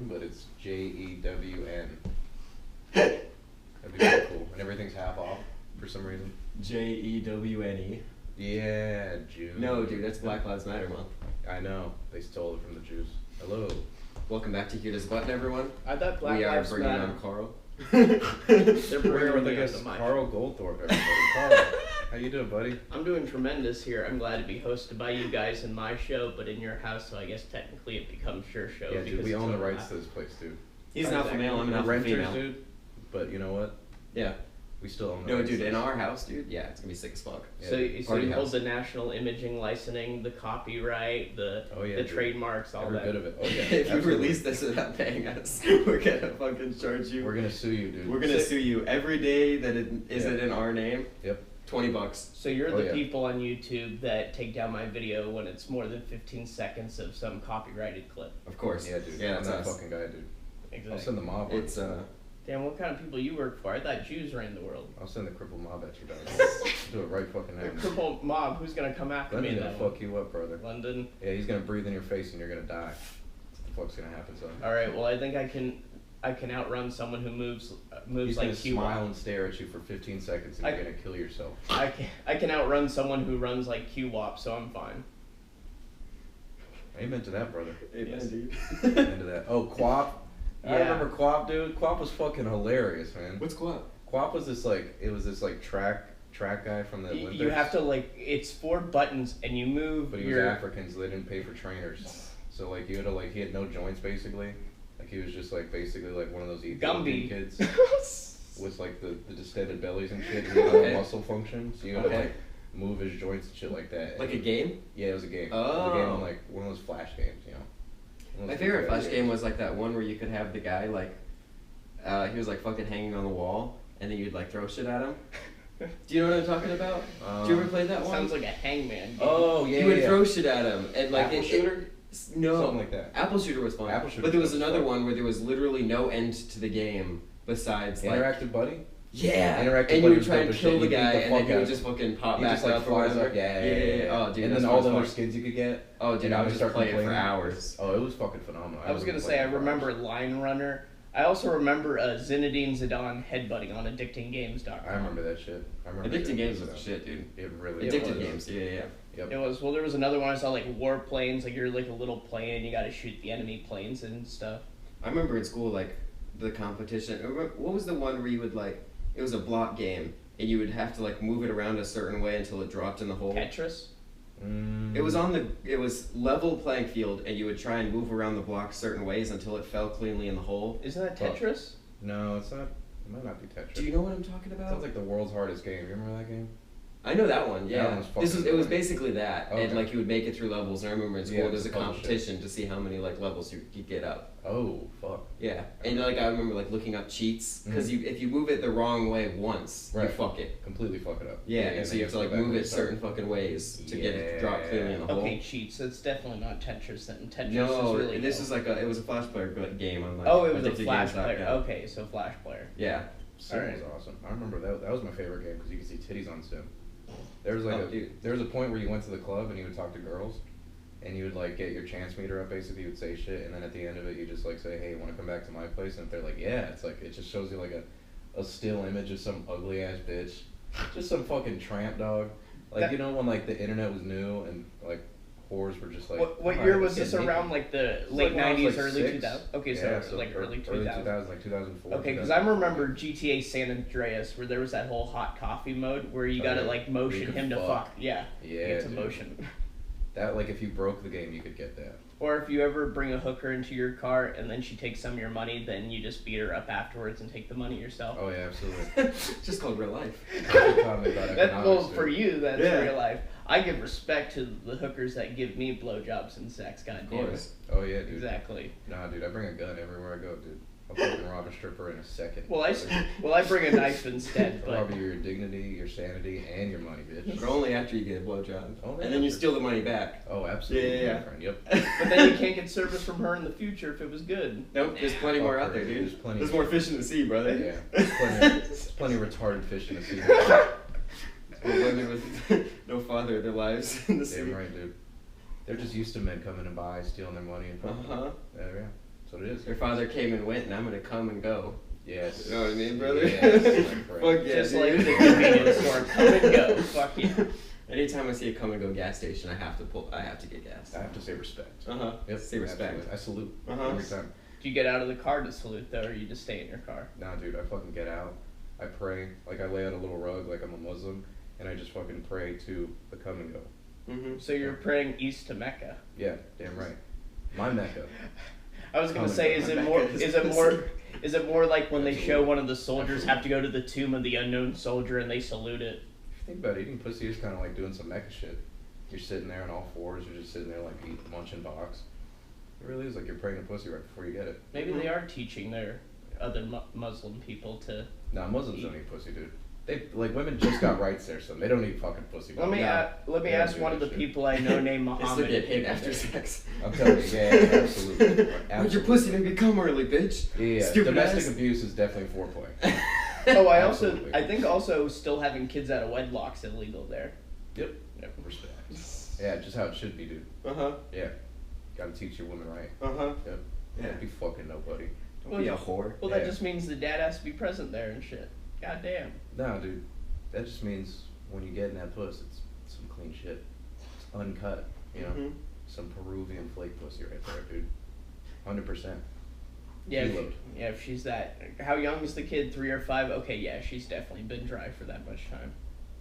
but it's Jewin. That'd be pretty cool. And everything's half off for some reason. Jewne. Yeah, Jew. No, dude, that's Black Lives Matter month. I know. They stole it from the Jews. Hello. Welcome back to Here Does Button, everyone. I thought Black We are Lives bringing Matter. on Carl. They're We're bringing with, me I guess, onto my Karl Goldthorpe, everybody. Karl, how you doing, buddy? I'm doing tremendous here. I'm glad to be hosted by you guys in my show, but in your house, so I guess technically it becomes your show. Yeah, dude, because we it's own the over rights my- to this place, dude. He's an alpha male, I'm an We're alpha renters, female. dude. But you know what? Yeah. We still own the No, rights dude, to in this. our house, dude, yeah, it's gonna be sick as fuck. Yeah, So, dude. so Party you hold house. the national imaging licensing, the copyright, the dude. trademarks, all Every that. bit of it. Oh yeah. If you absolutely. release this without paying us, we're gonna fucking charge you. We're gonna sue you, dude. We're gonna So- sue you every day that it isn't Yeah. in our name. Yep. $20. So you're Oh, the yeah. people on YouTube that take down my video when it's more than 15 seconds of some copyrighted clip. Of course. Yeah, dude. Yeah, I'm that's that us. fucking guy, dude. I'll Exactly. send the mob. on It's you. Damn, what kind of people you work for? I thought Jews ran the world. I'll send the crippled mob at you, dog. Do it right fucking The now. crippled mob, who's gonna come after me? London's gonna Then? fuck you up, brother. London. Yeah, he's gonna breathe in your face and you're gonna die. What the fuck's gonna happen, son? All right. Well, I think I can outrun someone who moves He's like gonna Q. smile and stare at you for 15 seconds and I- you're gonna kill yourself. I can outrun someone who runs like Q-Wop, so I'm fine. Amen to that, brother. Amen, Yes. dude. Amen to that. Oh, Quap. I Yeah. remember Quap, dude. Quap was fucking hilarious, man. What's Quap? Quap was this track guy from the Olympics. You have to it's 4 buttons and you move But he was your. African, so they didn't pay for trainers. So like you had to he had no joints basically. Like he was just basically one of those Ethiopian Gumby. kids with the distended bellies and shit. He had no Okay. muscle function, so you had to Okay. move his joints and shit like that. Like a game? Yeah, it was a game. It was a game Oh. on one of those flash games, you know. One of My those favorite big Flash games. game was that one where you could have the guy he was fucking hanging on the wall, and then you'd throw shit at him. Do you know what I'm talking about? Do you ever play that one? Sounds like a hangman. Game. Oh yeah. You would yeah. throw shit at him, and Apple shooter? No, Something like that. Apple Shooter was fun. Apple Shooter but there was was another fun. one where there was literally no end to the game besides Interactive Buddy. yeah, Interactive and Buddy you would was try dope and as kill shit. the You beat guy, the and then fuck he out would of just fucking pop He back just up or flies whatever. up. Yeah. Oh, dude, and that's then all the fun. other skins you could get. Oh, dude, and I then would they just start play it for complaining. hours. Oh, it was fucking phenomenal. I was gonna would've say I played it for remember hours. Line Runner. I also remember Zinedine Zidane headbutting on AddictingGames.com. I remember that shit. I remember Addicting that. games was the shit, dude. It really Addicted was. games, yeah. Yep. It was there was another one I saw warplanes, you're a little plane, you got to shoot the enemy planes and stuff. I remember in school, the competition. What was the one where you would, it was a block game, and you would have to, move it around a certain way until it dropped in the hole? Tetris. It was level playing field, and you would try and move around the block certain ways until it fell cleanly in the hole. Isn't that Tetris? No, it's not. It might not be Tetris. Do you know what I'm talking It about? sounds like the world's hardest game. You remember that game? I know that one, yeah. That one's fucking It was boring. basically that, Okay. and you would make it through levels. And I remember in school Yeah, there's a it's a bunch of competition to see how many levels you could get up. Oh fuck. Yeah, and I remember looking up cheats because if you move it the wrong way once, you Right. fuck it. Completely fuck it up. Yeah, and so then you have to go back move and it start. certain fucking ways to get it to drop clearly in the hole. Okay, cheats. It's definitely not Tetris then. Tetris No, is really this dope. is it was a Flash player game on Oh, it was a addicted Flash games.com. player. Okay, so Flash player. Yeah. Sim Alright. was awesome. I remember that was my favorite game because you could see titties on Sim. There was dude. there was a point where you went to the club and you would talk to girls, and you would get your chance meter up. Basically, you would say shit, and then at the end of it, you just say, "Hey, you want to come back to my place?" And if they're like, "Yeah," it's it just shows you a still image of some ugly ass bitch, just some fucking tramp dog. That- You know when the internet was new and whores were just What "Alright, year was let's this get around? naked." The It's late when I was, 90s, early 6. 2000s? Okay, Yeah, so early early 2000s. 2000s, 2004. Okay, because I remember GTA San Andreas where there was that whole hot coffee mode where you gotta yeah. motion You could him to fuck. fuck. Yeah. Yeah, Get to dude. motion. That if you broke the game, you could get that. Or if you ever bring a hooker into your car and then she takes some of your money, then you just beat her up afterwards and take the money yourself. Oh yeah, absolutely. It's just called real life. For you, that's Yeah. real life. I give respect to the hookers that give me blowjobs and sex, Of goddamn it. course. Oh yeah, dude. Exactly. Nah, dude, I bring a gun everywhere I go, dude. I'll fucking rob a stripper in a second. Well, I bring a knife instead, I'll but rob your dignity, your sanity, and your money, bitch. But only after you get a blowjob. Only And then you after. steal the money back. Oh, absolutely, Yeah. my friend. Yep. but then you can't get service from her in the future if it was good. Nope, there's plenty more out there, dude. There's plenty. There's more fish in the sea, brother. Yeah, there's plenty of retarded fish in the sea. Women with no father in their lives in the sea. Damn right, dude. They're just used to men coming and by, stealing their money and fucking. Uh-huh. Yeah. That's what it is. Your father came and went, and I'm gonna come and go. Yes. You know what I mean, brother? Yes, my friend. Fuck yeah, Just dude. like the convenience store, come and go. Fuck yeah. Anytime I see a come and go gas station, I have to get gas. I have to say respect. Yep. Say respect. Absolutely. I salute Uh-huh. every time. Do you get out of the car to salute though, or you just stay in your car? Nah, dude, I fucking get out. I pray. Like, I lay out a little rug like I'm a Muslim, and I just fucking pray to the come and go. Mm-hmm. So you're praying east to Mecca. Yeah, damn right. My Mecca. I was gonna Come say, and is go. it more like when they Absolutely. show one of the soldiers have to go to the tomb of the unknown soldier and they salute it? If you think about it, eating pussy is kind of like doing some Mecca shit. You're sitting there on all fours, you're just sitting there like munching box. It really is like you're praying to pussy right before you get it. Maybe they are teaching their other Muslim people to. Nah, Muslims don't eat pussy, dude. They like women just got rights there, so they don't eat fucking pussy. Let me No. ask They don't ask do one that of the shit. people I know named They still Muhammad. get if hit he after was there. sex. I'm telling you, yeah, absolutely. Where'd your Absolutely. pussy make me come early, bitch? Yeah, Stupid domestic ass. abuse is definitely foreplay. Oh, Absolutely. I think also still having kids out of wedlock's illegal there. Yep. Yep. Respect. Yeah, just how it should be, dude. Uh-huh. Yeah. Gotta teach your woman right. Uh-huh. Yep. Yeah. Don't be fucking nobody. Don't be a whore. Well, Yeah. that just means the dad has to be present there and shit. God damn. Nah, dude. That just means when you get in that puss, it's some clean shit. It's uncut, you know? Mhm. Some Peruvian flake pussy right there, dude. 100%. Yeah, Reload. if she's that. How young is the kid? 3 or 5? Okay, yeah, she's definitely been dry for that much time.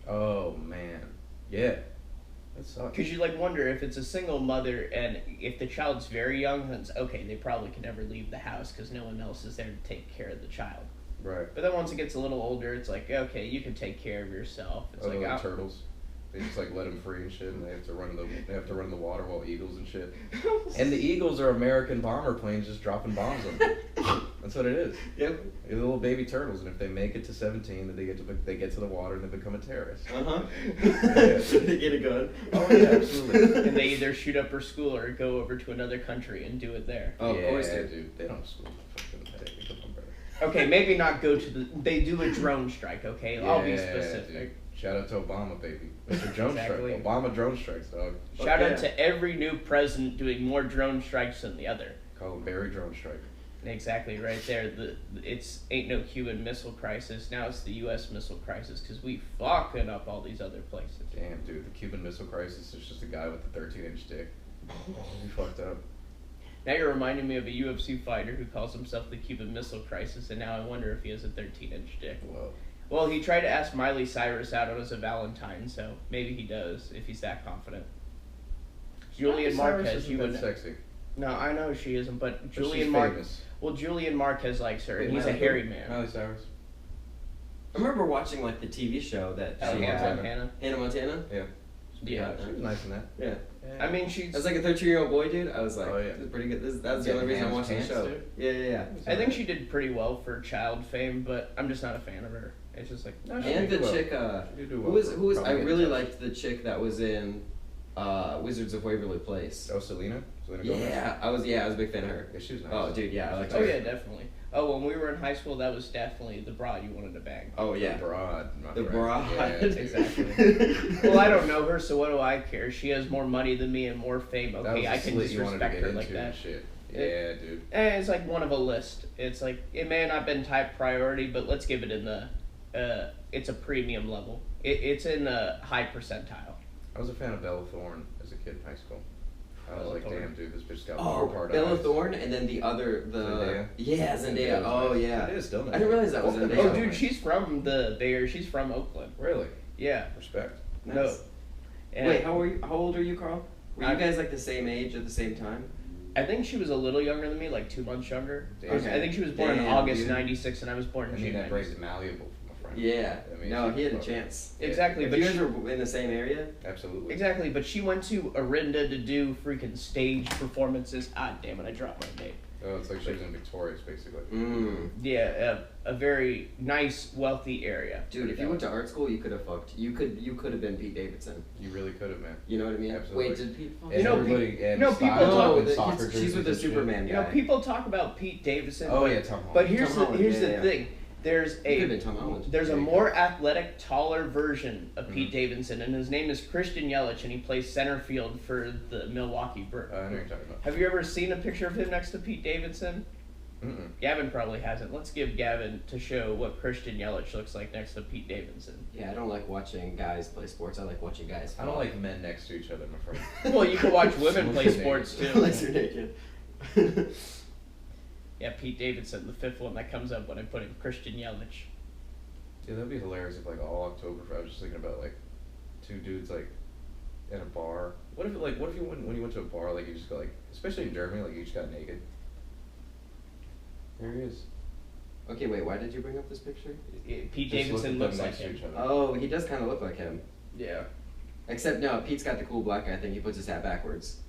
Oh, man. Yeah. That sucks. Because you like wonder if it's a single mother and if the child's very young, then it's okay. They probably can never leave the house because no one else is there to take care of the child. Right. But then once it gets a little older, it's like okay, you can take care of yourself. It's Oh, like the turtles. They just like let them free and shit, and they have to run in the water while eagles and shit. And the eagles are American bomber planes just dropping bombs on them. That's what it is. Yep. They're little baby turtles, and if they make it to 17, then they get to the water and they become a terrorist. Uh-huh. Yeah. They get a gun. Oh yeah, absolutely. and they either shoot up her school or go over to another country and do it there. Oh, yeah, of course, dude. They don't have school. Fucking headache. Come on, brother. Okay, maybe not go to the. They do a drone strike. Okay, I'll be Yeah, specific. dude. Shout out to Obama, baby. Mr. Drone Exactly. Strike. Obama drone strikes, dog. Shout yeah. out to every new president doing more drone strikes than the other. Call him Barry Drone Strike. Exactly right there. It's ain't no Cuban Missile Crisis. Now it's the U.S. Missile Crisis because we fucking up all these other places. Damn, dude. The Cuban Missile Crisis is just a guy with a 13-inch dick. He fucked up. Now you're reminding me of a UFC fighter who calls himself the Cuban Missile Crisis, and now I wonder if he has a 13-inch dick. Whoa. Well, he tried to ask Miley Cyrus out as a Valentine, so maybe he does if he's that confident. Julian Marquez, you would. sexy. No, I know she isn't, but But Julian she's Marquez. famous. Well, Julian Marquez likes her, and Wait, he's a Miley- hairy man. Miley Cyrus. I remember watching like the TV show that Oh, she Hannah had. Montana. Hannah Montana? Yeah. Yeah. She was nice in that. Yeah. I mean, she's. As like a 13-year-old boy, dude, I was like, Oh, yeah. this is pretty good. That's the Getting only reason I'm Hannah's watching the pants, show. dude. Yeah. I think she did pretty well for child fame, but I'm just not a fan of her. It's just like No, she And did the well. chick, She did do who well was, for who was, I probably getting really touched. liked the chick that was in Wizards of Waverly Place. Oh, Selena? Selena Gomez? Yeah, I was a big fan of her. Yeah, she was nice. Oh, dude, yeah, I liked Oh her. yeah, definitely. Oh, when we were in high school, that was definitely the broad you wanted to bang. Oh, yeah. The broad. my The friend. broad. Yeah, dude. Exactly. Well, I don't know her, so what do I care? She has more money than me and more fame. That Okay, was I a can slit you wanted to disrespect get her into like that. and shit. Yeah, dude. It's like one of a list. It's like it may have not been type priority, but let's give it in the. It's a premium level. It's in the high percentile. I was a fan of Bella Thorne as a kid in high school. I was Bella like, Thorne. damn, dude, this bitch got Oh, part Bella eyes. Thorne, and then the other, Zendaya? Yeah, Zendaya. was Oh, nice. yeah. It is still nice. I didn't realize that was Oh, Zendaya. Oh, yeah. dude, she's from the Bay Area. She's from Oakland. Really? Yeah. Respect. No. Nice. And Wait, how old are you, Carl? Were you I- guys like the same age at the same time? I think she was a little younger than me, like 2 months younger. Damn. I think she was born in Damn, August dude. '96, and I was born I in mean, June that brain's '96. malleable for my friend. Yeah. I mean, No, she he had a fucking- chance. Exactly, If but you guys she, were in the same area? Absolutely. exactly, but she went to Orinda to do freaking stage performances. Ah, damn it, I dropped my date. Oh, it's like she was in Victorious, basically. Mm. Yeah, a very nice, wealthy area. Dude, if you went to art school, you could have fucked. You could have been Pete Davidson. You really could have, man. You know what I mean? Absolutely. Wait, did Pete fuck? And know, everybody, and you know, people style talk- and No, soccer she's with jerseys the and shit. Superman You know, guy. people talk about Pete Davidson. Oh but, yeah, Tom Holland. But here's Tom the Holland, here's yeah, the yeah. thing. There's He could've been Tom Holland. there's a There you more athletic, taller version of Pete Mhm. Davidson, and his name is Christian Yelich, and he plays center field for the Milwaukee Brewers. I know what you're talking about. Have you ever seen a picture of him next to Pete Davidson? Mm-mm. Gavin probably hasn't. Let's give Gavin to show what Christian Yelich looks like next to Pete Davidson. Yeah, I don't like watching guys play sports. I like watching guys. I don't like men next to each other, my friend. Well, you can watch women play Someone's sports naked. too. Unless you're naked. Yeah, Pete Davidson, the fifth one that comes up when I put in Christian Yelich. Yeah, that'd be hilarious if like all Oktoberfest. I was just thinking about like two dudes like in a bar. What if you went when you went to a bar like you just got like, especially in Germany, like you just got naked. There he is. Okay, wait. Why did you bring up this picture? Pete Just look Davidson at them looks like next to him. each other. Oh, he does kind of look like him. Yeah. Except no, Pete's got the cool black guy thing. He puts his hat backwards.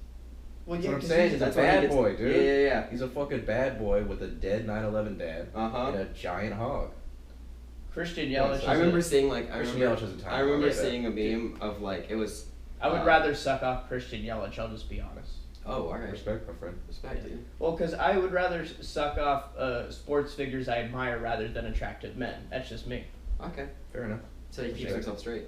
Well, That's what I'm 'cause saying. he's- He's a that's why he bad gets- boy, dude. Yeah. He's a fucking bad boy with a dead 9/11 dad Uh-huh. and a giant hog. Christian Yeah, Yelich. so I is remember a- seeing like Christian Yelich is a time I remember hog, I bet. seeing a meme of like it was. I would rather suck off Christian Yelich. I'll just be honest. Oh, all right. Respect, my friend. Respect, dude. Well, because I would rather suck off sports figures I admire rather than attractive men. That's just me. Okay. Fair enough. So he keeps Respect. himself straight.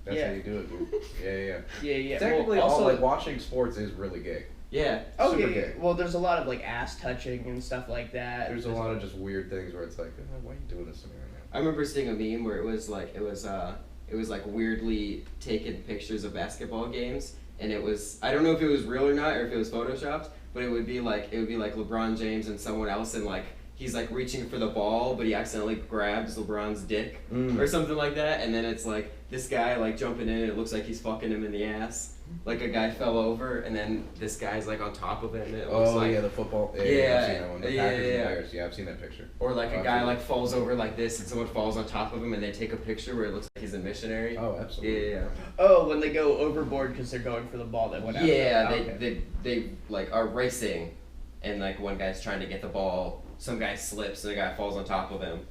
That's Yeah. how you do it, dude. Yeah. Yeah, yeah. Technically, well, also, all like watching sports is really gay. Yeah. oh super yeah, yeah. gay. Well, there's a lot of like ass touching and stuff like that. There's a lot of just weird things where it's like, why are you doing this to me right I remember seeing a meme where it was like weirdly taken pictures of basketball games, and it was I don't know if it was real or not or if it was photoshopped, but it would be like LeBron James and someone else, and like he's like reaching for the ball, but he accidentally grabs LeBron's dick Mm. or something like that, and then it's like this guy like jumping in, and it looks like he's fucking him in the ass. Like a guy fell over, and then this guy's like on top of it, and it looks Oh like yeah, the football. Yeah, I've seen that one. The yeah, Packers and yeah. Bears. Yeah, I've seen that picture. or like a Oh, guy absolutely. like falls over like this, and someone falls on top of him, and they take a picture where it looks like he's a missionary. Oh, absolutely. Yeah. Oh, when they go overboard because they're going for the ball that went out. Yeah, Oh, okay. they like are racing, and like one guy's trying to get the ball. Some guy slips, and the guy falls on top of him.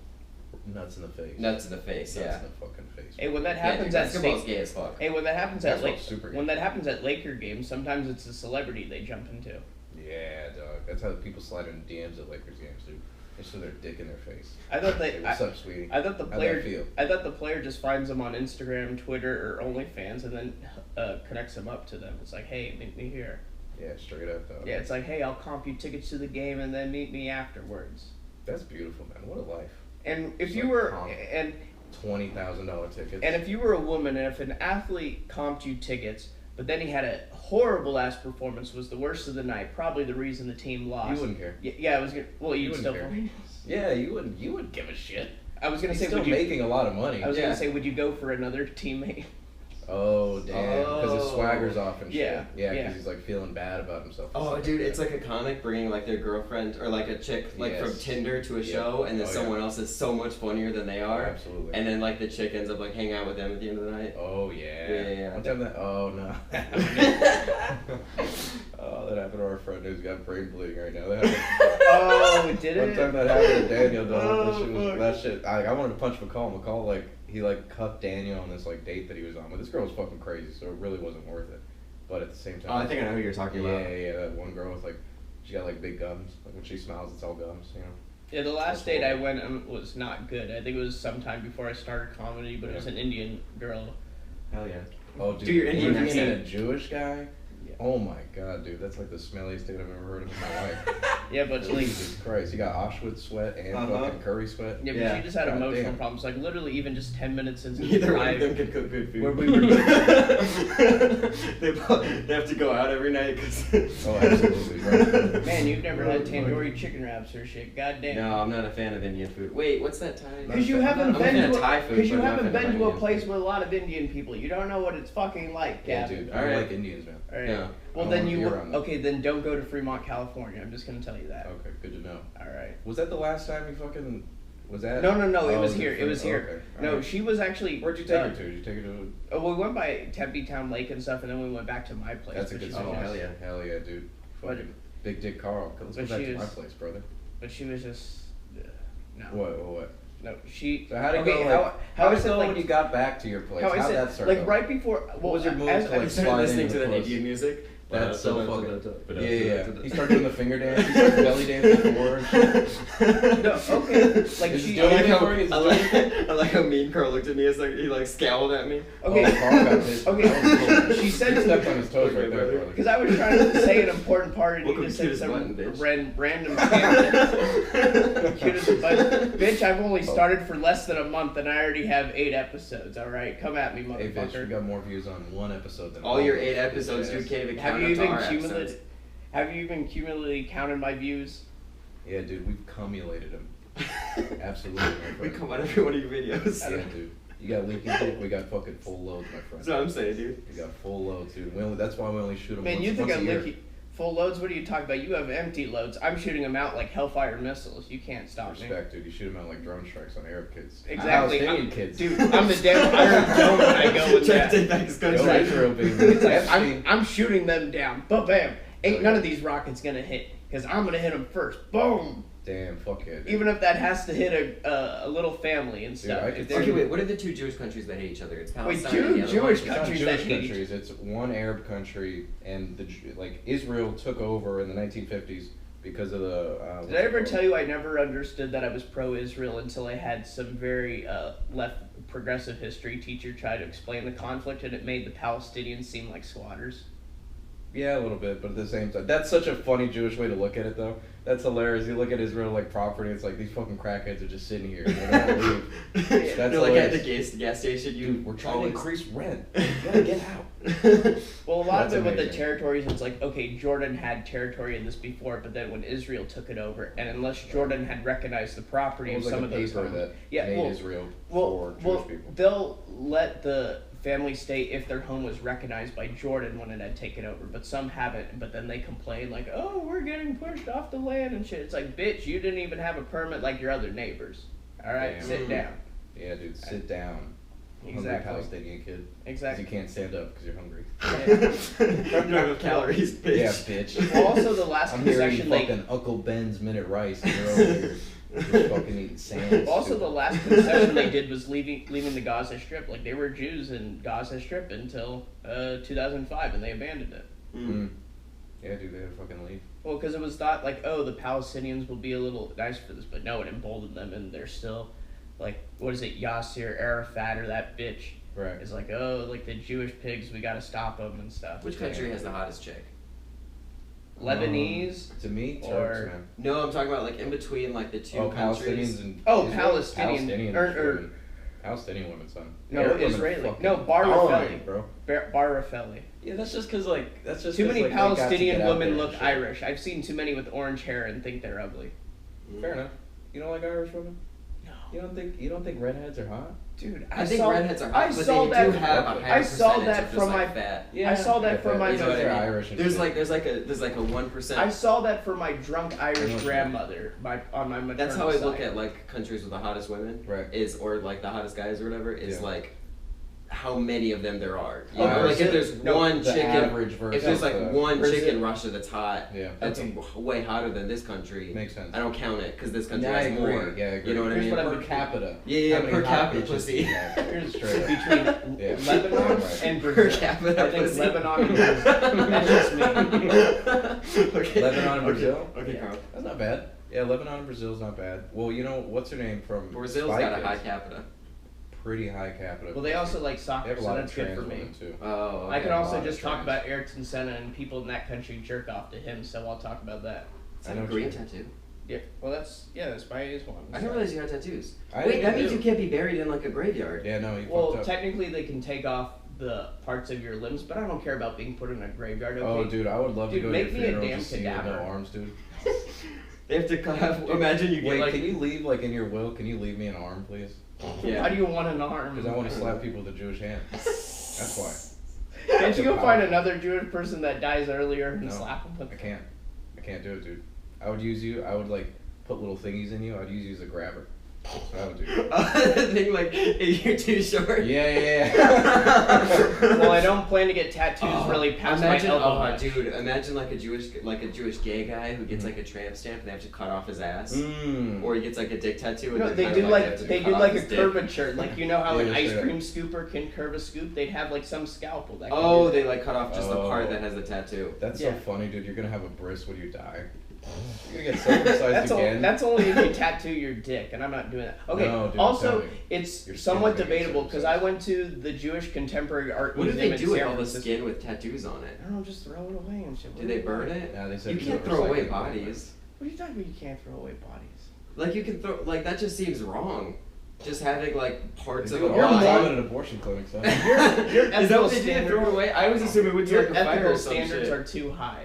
Nuts in the face. Nuts in the face. Nuts Yeah. in the fucking face. Hey, when that Yeah, happens dude, at basketball's state, gay as fuck. hey, when that happens at Basketball's super gay. when that happens at Laker games, sometimes it's a celebrity they jump into. Yeah, dog. That's how people slide into DMs at Lakers games, dude. They just throw their dick in their face. I thought Hey, they. what's up, sweetie? I thought the How'd that player. feel? I thought the player just finds them on Instagram, Twitter, or OnlyFans, and then connects them up to them. It's like, hey, meet me here. Yeah, straight up, dog. Yeah, it's like, hey, I'll comp you tickets to the game, and then meet me afterwards. That's beautiful, man. What a life. And if It's you like were comp. and $20,000 tickets. and if you were a woman, and if an athlete comped you tickets, but then he had a horrible ass performance, was the worst of the night, probably the reason the team lost. you wouldn't care. Yeah, I was gonna. Well, You you'd wouldn't still. care. Yeah, you wouldn't give a shit. I was gonna He's say, still would you? making a lot of money. I was Yeah. gonna say, would you go for another teammate? Oh damn! Because his Oh. swagger's off and shit. Yeah, Yeah, because yeah. he's like feeling bad about himself. and Oh, stuff dude, that. it's like a comic bringing like their girlfriend or like a chick like from Yes. Tinder to a Yeah. show, and then Oh, yeah. someone else is so much funnier than they Oh, are, absolutely. and then like the chick ends up like hanging out with them at the end of the night. Oh yeah. Yeah. One time that. Oh no. Oh, that happened to our friend who's got brain bleeding right now. That happened. Oh, did One it? time that happened to Daniel, dog. Oh, that shit was fuck. that shit. I wanted to punch McCall. McCall like he like cuffed Daniel on this like date that he was on, but this girl was fucking crazy, so it really wasn't worth it. But at the same time, Oh, I think I know who you're talking yeah, about. yeah, that one girl with like she got like big gums. Like when she smiles, it's all gums, you know. Yeah, the last That's date I horrible. went on was not good. I think it was sometime before I started comedy, but it was Yeah. an Indian girl. Hell yeah. Oh, dude, Do your Indian being accent. a Jewish guy. Yeah. Oh my god, dude, that's like the smelliest thing I've ever heard of in my life. Yeah, but like, Jesus Christ, you got Auschwitz sweat and Uh-huh. fucking curry sweat. yeah, but Yeah. she just had God emotional damn. problems. Like literally, even just 10 minutes into the Neither one of them drive, can cook good food. Where we were- they have to go out every night because. Oh, absolutely, bro. man, you've never had Oh, tandoori chicken wraps or shit. God damn. No, I'm not a fan of Indian food. Wait, what's that Thai? Because you I'm haven't not a been fan to of Thai food, because you but I'm not haven't a fan of been to a Indian place food. with a lot of Indian people. You don't know what it's fucking like, Yeah, Gavin. dude, I All don't right. like Indians, man. All right. Yeah. Well, I then wanna you be around them. okay? Then don't go to Fremont, California. I'm just gonna tell you that. Okay, good to know. All right. Was that the last time you fucking was that? No, it Oh, was here. It Fremont? was here. Okay, No, alright. she was actually. Where'd you take her to? Did you take her to? We went by Tempe Town Lake and stuff, and then we went back to my place. That's a but good she spot. was Oh, just- hell yeah. Hell yeah, dude. But- Fucking Big Dick Carl. Let's go but back she to my was- place, brother. But she was just. No. What? No, she. So how'd it okay, go? how, Like, how how'd I it said go like when you got back to your place? how I How'd said that start? like going? right before. Well, was your move as, to, like, I started slide listening into to the that clothes? Indian music. That's so fucking. Yeah. He started doing the finger dance. He started belly dancing for her. No, okay. Like Is she. it doing how, anything for you? I like how mean Karl looked at me. It's like he like scowled at me. Okay. Oh, Karl got pissed. Okay. That was cool. She said Stepped on his toes right there. Karl. because I was trying to say an important part and you Welcome just to said Cutest some Button, bitch. random tangent. Cutest button. Bitch, I've only started for less than a month and I already have 8 episodes. All right, come at me, Hey, motherfucker. bitch, we got more views on one episode than All your of 8 us. episodes, Yes. you can't even Have count you up to even our episodes. Have you even cumulatively counted my views? Yeah, dude, we've cumulated them. Absolutely, my We friend. come on every one of your videos. Yeah, dude. You got leaking dick, we got fucking full loads, my friend. That's what I'm saying, dude. We got full loads, dude. That's why we only shoot them Man, once, you think once I'm a year. leaky full loads? What are you talking about? You have empty loads. I'm shooting them out like Hellfire missiles. You can't stop me. Respect, dude. You shoot them out like drone strikes on Arab kids. Exactly. Palestinian kids. Dude, I'm the damn Iron Dome when I go with Trying that. to take back his Yo, country. Israel, baby. It's like, Epstein. I'm shooting them down. But bam. Ain't Oh, none yeah. of these rockets gonna hit. Because I'm gonna hit them first. Boom. Damn, fuck yeah, dude. Even if that has to hit a little family and stuff. I If could they're- Okay, wait. What are the 2 Jewish countries that hate each other? It's Palestine. and the other Jewish It's one? not countries Jewish that hate each- countries. It's one Arab country, and like Israel took over in the 1950s because of the. Did I ever tell you I never understood that I was pro-Israel until I had some very left progressive history teacher try to explain the conflict, and it made the Palestinians seem like squatters. Yeah, a little bit, but at the same time, that's such a funny Jewish way to look at it, though. That's hilarious. You look at Israel like property, it's like these fucking crackheads are just sitting here. They don't want to leave. That's They're like at the hilarious. gas station. You Dude, we're trying to always- increase rent. You gotta get out. Well, a lot That's of it with the amazing. territories, it's like, okay, Jordan had territory in this before, but then when Israel took it over, and unless Jordan had recognized the property It of was like some a of those paper homes, that yeah, made well, Israel well, for Jewish people. they'll let the family stay if their home was recognized by Jordan when it had taken over, but some haven't. But then they complain like, "Oh, we're getting pushed off the land and shit." It's like, bitch, you didn't even have a permit like your other neighbors. All right, Damn. sit down. Yeah, dude, sit down. Hungry Exactly. Palestinian kid. Because Exactly. you can't stand up because you're hungry. You don't have enough calories, bitch. Yeah, bitch. Well, also the last I'm here concession eating they fucking Uncle Ben's minute rice, and you're over here just fucking eating sandwich. also the last concession they did was leaving the Gaza Strip. Like, they were Jews in Gaza Strip until 2005, and they abandoned it. Mm. Yeah, dude, they had to fucking leave. Well, because it was thought like, oh, the Palestinians will be a little nicer for this, but no, it emboldened them, and they're still like, what is it, Yasser Arafat or that bitch Right. is like, oh, like the Jewish pigs, we gotta stop them and stuff. Which country has the hottest chick? Lebanese. To me, Or- Turks, man. No, I'm talking about like in between like the 2 Oh, countries. Palestinians and Oh, Israel? Palestinian, Palestinian or- women. Palestinian women, son. No, Arab women Israeli. fucking No, Bar Rafeli. fine, bro. Bar Rafeli. Yeah, that's just because like that's just Too 'cause, many like, they got to Palestinian get out women there look and shit. Irish. I've seen too many with orange hair and think they're ugly. Fair enough. You don't like Irish women? No. You don't think redheads are hot? Dude, I think saw, redheads are I hot, but saw they that, do have a higher I saw percentage that of just, from like, my fat. I saw that get from my You know what I They're mean? Irish and There's shit. like there's like a 1%. I saw that from my drunk I know Irish what you grandmother on my maternal That's how I look side. at like countries with the hottest women, Right. Is or like the hottest guys or whatever. Is Yeah. like how many of them there are. You Oh, know, like if there's no, one the chick average in, versus if there's like the- one Brazil- chick in Russia that's hot, Yeah. that's Okay. way hotter than this country. Makes sense. I don't count it because this country Yeah, I has agree. more. Yeah, I agree. You know what I Here's mean? what I'm Per capita. Yeah, How many per hot capita bitches pussy. do you have? Here's Straight up. between Yeah. Lebanon Right. and Per Brazil. capita I think pussy. Lebanon and Brazil. That's just me. Okay. Lebanon and Okay. Brazil? Okay, Yeah. Carl. That's not bad. Yeah, Lebanon and Brazil's not bad. Well, you know, what's her name from Brazil's Spy got a Kids? high capita. Pretty high capita. Well, they also like They soccer, have a so lot of that's good trans for me. women, too. Oh, I okay. can a also lot of just talk trans. about Ayrton Senna and people in that country jerk off to him, so I'll talk about that. It's I like know a what green you- tattoo. Yeah, well, that's by his one. I didn't realize you had tattoos. I Wait, didn't that means do. you can't be buried in like a graveyard. Yeah, no, you Well, fucked up. technically, they can take off the parts of your limbs, but I don't care about being put in a graveyard. Okay? Oh, dude, I would love Dude, to go make to me your a funeral damn to see you with no cadaver. arms, dude. They have to have. Imagine you get Wait, like. can you leave, like, in your will, can you leave me an arm, please? Yeah. Why do you want an arm? Because I want to slap people with a Jewish hand. That's why. Can't you go Power. find another Jewish person that dies earlier and No. slap him with I can't do it, dude. I would, like, put little thingies in you. I'd use you as a grabber. That's what I would do. The thing, like, if you're too short. Yeah. Well, I don't plan to get tattoos really past my elbow. Oh, dude, imagine like a Jewish gay guy who gets like a tramp stamp and they have to cut off his ass, or he gets like a dick tattoo. No, And they do like a dick. curvature, like you know how Yeah, an ice straight cream scooper can curve a scoop. They'd have like some scalpel that. Oh, they like cut off just the part that has the tattoo. That's Yeah. so funny, dude. You're gonna have a bris when you die. You're gonna get circumcised again. That's only if you tattoo your dick, and I'm not doing that. Okay. No, dude, also, it's Your skin's somewhat gonna get debatable because I circumcised. went to the Jewish Contemporary Art What do Museum they in do with San all the Francisco. skin with tattoos on it? I don't know, just throw it away and shit. Do they burn it? Yeah, they said You it's can't a throw away recycling bodies. What are you talking about? You can't throw away bodies. Like you can throw, like that just seems wrong. Just having like parts They of do a it all the body. time at an abortion clinic, son. Your Is that ethical what they did? standard- Throw it away? I always assumed it would be Your like a fire ethical or some standards shit. are too high.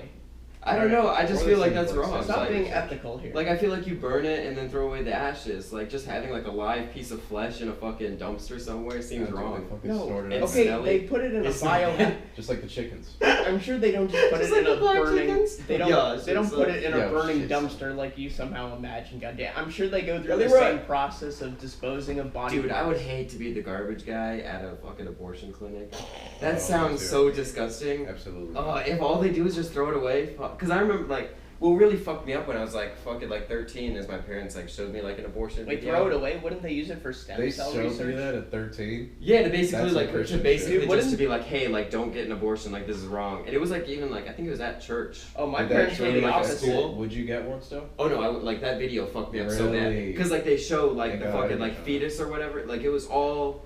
I don't know. I just Or feel they like seem that's like wrong. Stop Like, being ethical here. I feel like you burn it and then throw away the ashes. Like just having like a live piece of flesh in a fucking dumpster somewhere seems Yeah, dude, wrong. They fucking No, snorted it it's- out. okay, smelly. they put it in a It's bio. Just like the chickens. I'm sure they don't just put Just it in like a the black burning. chickens? They don't. Yeah, they don't it's put like- it in a yeah, burning shit. dumpster like you somehow imagine. Goddamn. I'm sure they go through Yeah, the they're same right. process of disposing of body. Dude, I would hate to be the garbage guy at a fucking abortion clinic. That Oh, sounds me too. so disgusting. Absolutely. If all they do is just throw it away, because I remember like what really fucked me up when I was like fucking like 13 is my parents like showed me like an abortion Wait, video. throw it away? Wouldn't they use it for stem They cell showed research? me that at 13. Yeah, to basically That's like like to Christian basically shit. just Wouldn't- to be like, hey, like don't get an abortion, like this is wrong. And it was like even like I think it was at church. Oh, my Did that parents show were you, the like, a opposite. school? Would you get one still? Oh no, like that video fucked me up so bad Really? because like they show like Thank the God I fucking didn't like know. fetus or whatever, like it was all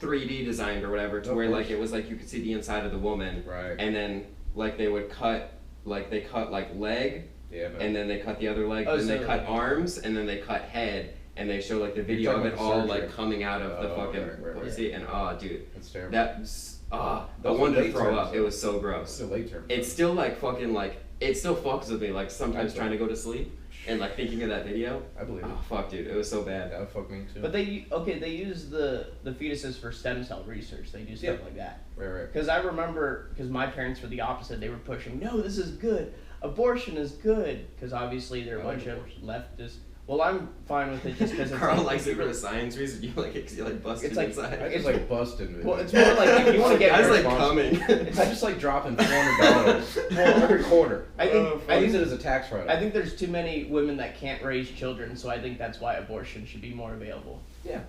3D designed or whatever to Of where like course. it was like you could see the inside of the woman, Right. and then like they would cut like they cut like leg. Yeah, man. And then they cut the other leg, Oh, then they so- cut arms, and then they cut head, and they show like the video of talking it about all surgery. like coming out of the Oh, fucking right. pussy, and oh dude, That's terrible. that's I Those are wanted to late throw terms, up. It though. was so gross. It's a late term. It's still like fucking like it still fucks with me like sometimes I trying to go to sleep and like thinking of that video. I believe it. Oh fuck, dude, it was so bad. That would fuck me too. But they use the fetuses for stem cell research. They do stuff like that. Right. Because I remember, because my parents were the opposite. They were pushing, no, this is good. Abortion is good. Because obviously they're a I like bunch of abortion. leftists. Well, I'm fine with it just because it's Carl like, likes it for the science reason. You like it 'cause you like busted It's like- inside. I just like busted. Well, it's more like if you want to get Guys like responsible. coming. I just like dropping $400 every quarter. I think Oh, I I use think it as a tax write-off. I think there's too many women that can't raise children, so I think that's why abortion should be more available. Yeah.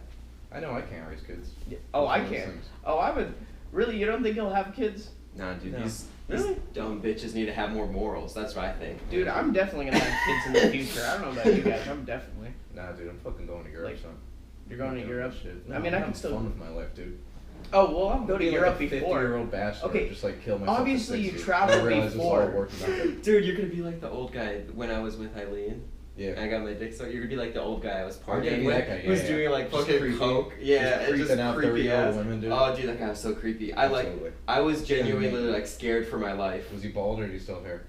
I know I can't raise kids. Oh, I It's one of those can. things. Oh, I would. Really, you don't think he'll have kids? Nah, dude, No. these Really? dumb bitches need to have more morals. That's what I think. Dude, I'm definitely gonna have kids in the future. I don't know about you guys. I'm definitely. Nah, dude, I'm fucking going to Europe, Like, son. You're going to I'm Europe? doing Shit. I No, mean, I I'm can having still. fun with my life, dude. Oh well, I'll go to Be Europe like a before. 50-year-old bachelor, Okay, just like kill myself. at obviously you 60. traveled I realize before. It's all working out. Dude, you're gonna be like the old guy when I was with Eileen. Yeah. And I got my dick sucked. You're gonna be like the old guy I was I'm gonna partying be with. that guy, Who's yeah. doing like Just fucking creepy. coke. Yeah, Just and just creeping out creepy 30-year-old ass. women, dude. Oh, dude, that guy was so creepy. Absolutely. I was genuinely like scared for my life. Was he bald or did he still have hair?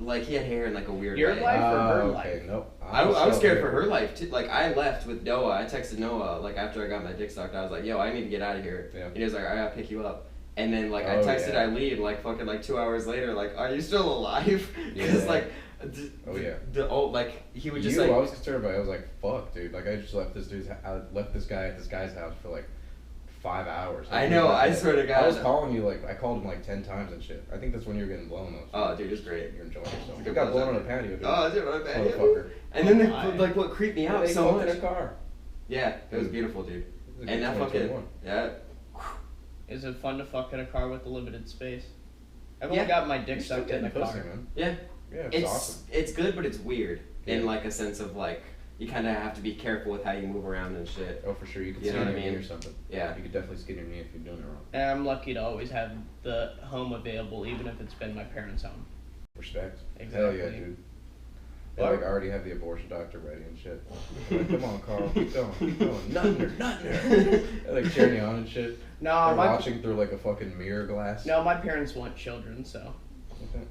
Like he had hair in like a weird Your way. life or her okay, life? nope. I was still scared here. for her life too. Like I left with Noah. I texted Noah like after I got my dick sucked. I was like, "Yo, I need to get out of here." Yeah. And he was like, "I gotta pick you up." And then like I Oh, texted yeah. Eileen like fucking like 2 hours later like, "Are you still alive?" Because Yeah. like, Oh, yeah. the old like he would just I like was concerned about it. I was like, fuck, dude. Like, I just left I left this guy at this guy's house for like 5 hours. I know, I swear to God. I was calling you, like, I called him like 10 times and shit. I think that's when you were getting blown, though. Oh, dude, it's great. You're enjoying yourself. It's a You good got blown on pleasure. a patio, dude. Oh, dude, my bad. Motherfucker. And then Why? like what creeped me out They so fucked much. in a car. Yeah, it was beautiful, dude. It was a And good that fucking 2021. yeah. Is it fun to fuck in a car with a limited space? I've Yeah. only got my dick You're still sucked in a getting car. pussy, man. Yeah. Yeah, it's It's awesome. it's good, but it's weird in Yeah. like a sense of like you kind of have to be careful with how you move around and shit. Oh, for sure. You could You skin know what your I knee mean? or something. Yeah. You could definitely skin your knee if you're doing it wrong. And I'm lucky to always have the home available, even if it's been my parents' home. Respect. Exactly. Hell yeah, dude. They Well, like already have the abortion doctor ready and shit. They're like, come on, Carl, keep going, keep going. Nothing there. They're like cheering you on and shit. No, They're my watching through like a fucking mirror glass. no, my parents want children, so Okay.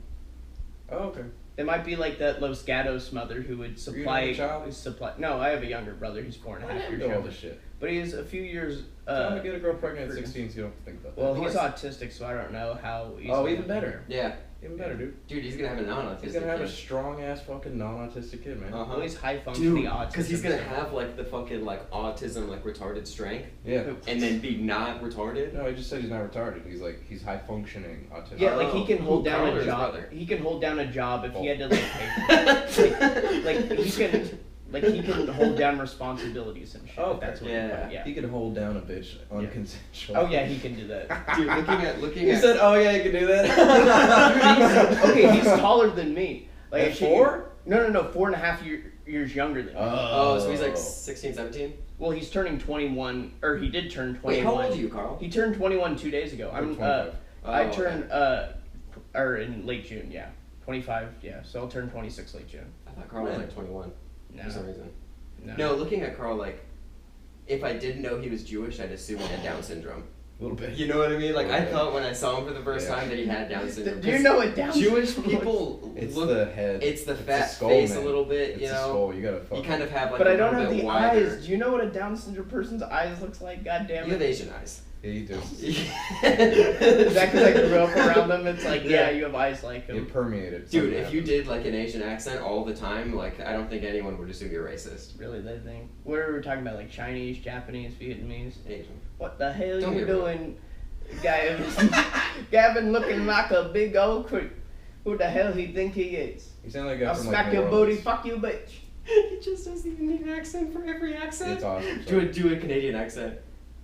Oh, okay. it might be like that Los Gatos mother who would supply child? supply. No, I have a younger brother. He's 4.5 years You know all younger, this shit. but he's a few years. Trying to get a girl pregnant at for- 16 so you don't have to think about that. Well, Of he's course. autistic, so I don't know how. Oh, even better. Yeah. Even better, dude. Dude, he's gonna have a non-autistic He's gonna have kid. a strong ass fucking non-autistic kid, man. Well, he's high functioning autism. Because he's gonna have like the fucking like autism, like retarded strength, Yeah. and then be not retarded. No, he just said he's not retarded. He's high functioning autistic. Yeah, like he can hold Who, down Karl or a his job. brother? He can hold down a job if he had to like he can hold down responsibilities and shit. Oh, if that's what yeah. He could hold down a bitch unconsensual. Oh yeah, he can do that. Dude, looking You at. said, oh yeah, you can do that. Okay, he's taller than me. Like At 4? No, 4.5 years younger than me. Oh, so he's like 16, 17? Well, he's turning 21, or he did turn 21. Wait, how old are you, Karl? He turned 21 2 days ago. I'm 25. I turned or in late June, yeah. 25, yeah. So I'll turn 26 late June. I thought Karl was like 21 No. for some reason. No. No, looking at Karl, like, if I didn't know he was Jewish, I'd assume he had Down syndrome. A little bit. You know what I mean? Like, I Okay. thought when I saw him for the first Yeah. time that he had Down syndrome. Do you know what Down Jewish syndrome people It's look. the head. It's the It's fat skull, face man. a little bit, It's you the know? skull. You gotta fuck. You kind of have like But a I don't little have bit the wider. eyes. Do you know what a Down syndrome person's eyes looks like? God damn You have it. Asian eyes. Yeah, you do. Is that because I grew up around them? It's like, yeah, you have eyes like him. It permeated. Dude, Something if you happened. did like an Asian accent all the time, like I don't think anyone would assume you're racist. Really, they think. What are we talking about? Like Chinese, Japanese, Vietnamese? Asian. What the hell Don't you get rude. doing, Gavin looking like a big old creep. Who the hell he think he is? You sound like a guy I'll from smack like your New booty, Orleans. fuck you, bitch. He just does the unique accent for every accent. It's awesome. Do a Canadian accent.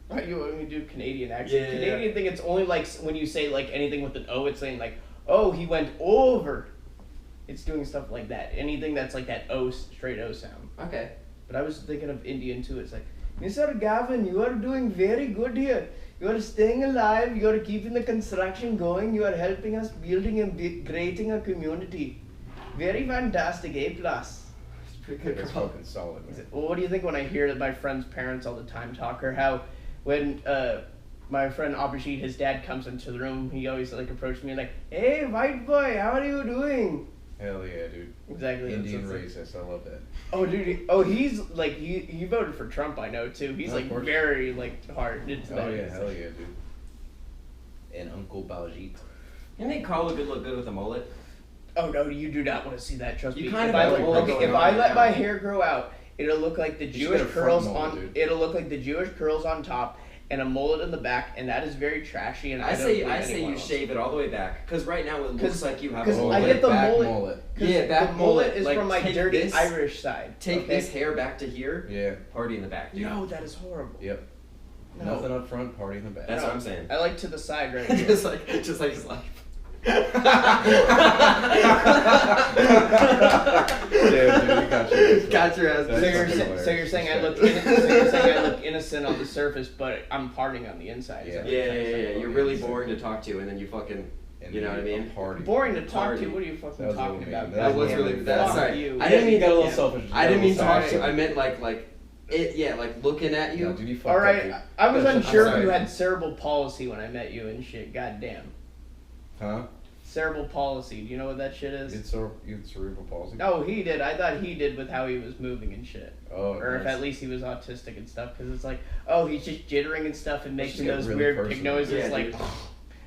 Right, you want me to do Canadian accent? Yeah, yeah, Canadian yeah. thing, it's only like when you say like anything with an O, it's saying like, oh, he went over. It's doing stuff like that. Anything that's like that O, straight O sound. Okay. But I was thinking of Indian too. It's like, Mr. Gavin, you are doing very good here. You are staying alive. You are keeping the construction going. You are helping us building and creating a community. Very fantastic. A plus. It's pretty good. It's Karl. fucking solid, man. Well, what do you think when I hear that my friend's parents all the time talk, or how when my friend Abhijit, his dad comes into the room, he always like approaches me like, "Hey, white boy, how are you doing?" Hell yeah, dude. Exactly. that's Indian what's like- racist. I love that. Oh, dude. He's like he voted for Trump. I know too. He's Oh, of like course. very like hard into that. Oh yeah, hell yeah, dude. And Uncle Baljit. You think Karl would look good with a mullet? Oh no, you do not want to see that. Trust You me. kind If of I have let, a mullet okay, going if on I right let now. my hair grow out, it'll look like the You should Jewish get a front curls mullet, on. dude. It'll look like the Jewish curls on top and a mullet in the back, and that is very trashy. And I say don't think you anyone else. shave it all the way back, because right now it looks like you have a Because mullet. I get the back mullet. 'Cause Yeah, back the mullet mullet, is like, from my take dirty this- Irish side. Take okay? this hair back to here. Yeah. Party in the back, dude. No, that is horrible. Yep. No. Nothing up front, party in the back. That's what I'm saying. I like to the side right here. just like his life. Damn, dude, you got your Got your ass. That's So you're, fucking so you're hilarious. saying I look Respect. so you're saying I look innocent on the surface, but I'm partying on the inside. Is that what Yeah, you're yeah, trying to say? yeah. You're really boring to talk to, and then you fucking. And You know then what I mean? Party. Boring to talk Party. to. What are you fucking That was talking really about? mean. That was Yeah, really man. that. Fuck Sorry, you. I didn't mean got a little Yeah. selfish. I didn't mean talk Sorry. to. I meant like it. Yeah, like looking at you. No, dude, you fucked All up, right, dude. I was I'm unsure if sorry. you had cerebral palsy when I met you and shit. God damn. Huh? Cerebral palsy. Do you know what that shit is? You had cerebral palsy? No, he did. I thought he did with how he was moving and shit. Oh, Or if nice. at least he was autistic and stuff, because it's like, oh, he's just jittering and stuff and Let's making get those really weird personal. pig noises, Yeah, like, dude.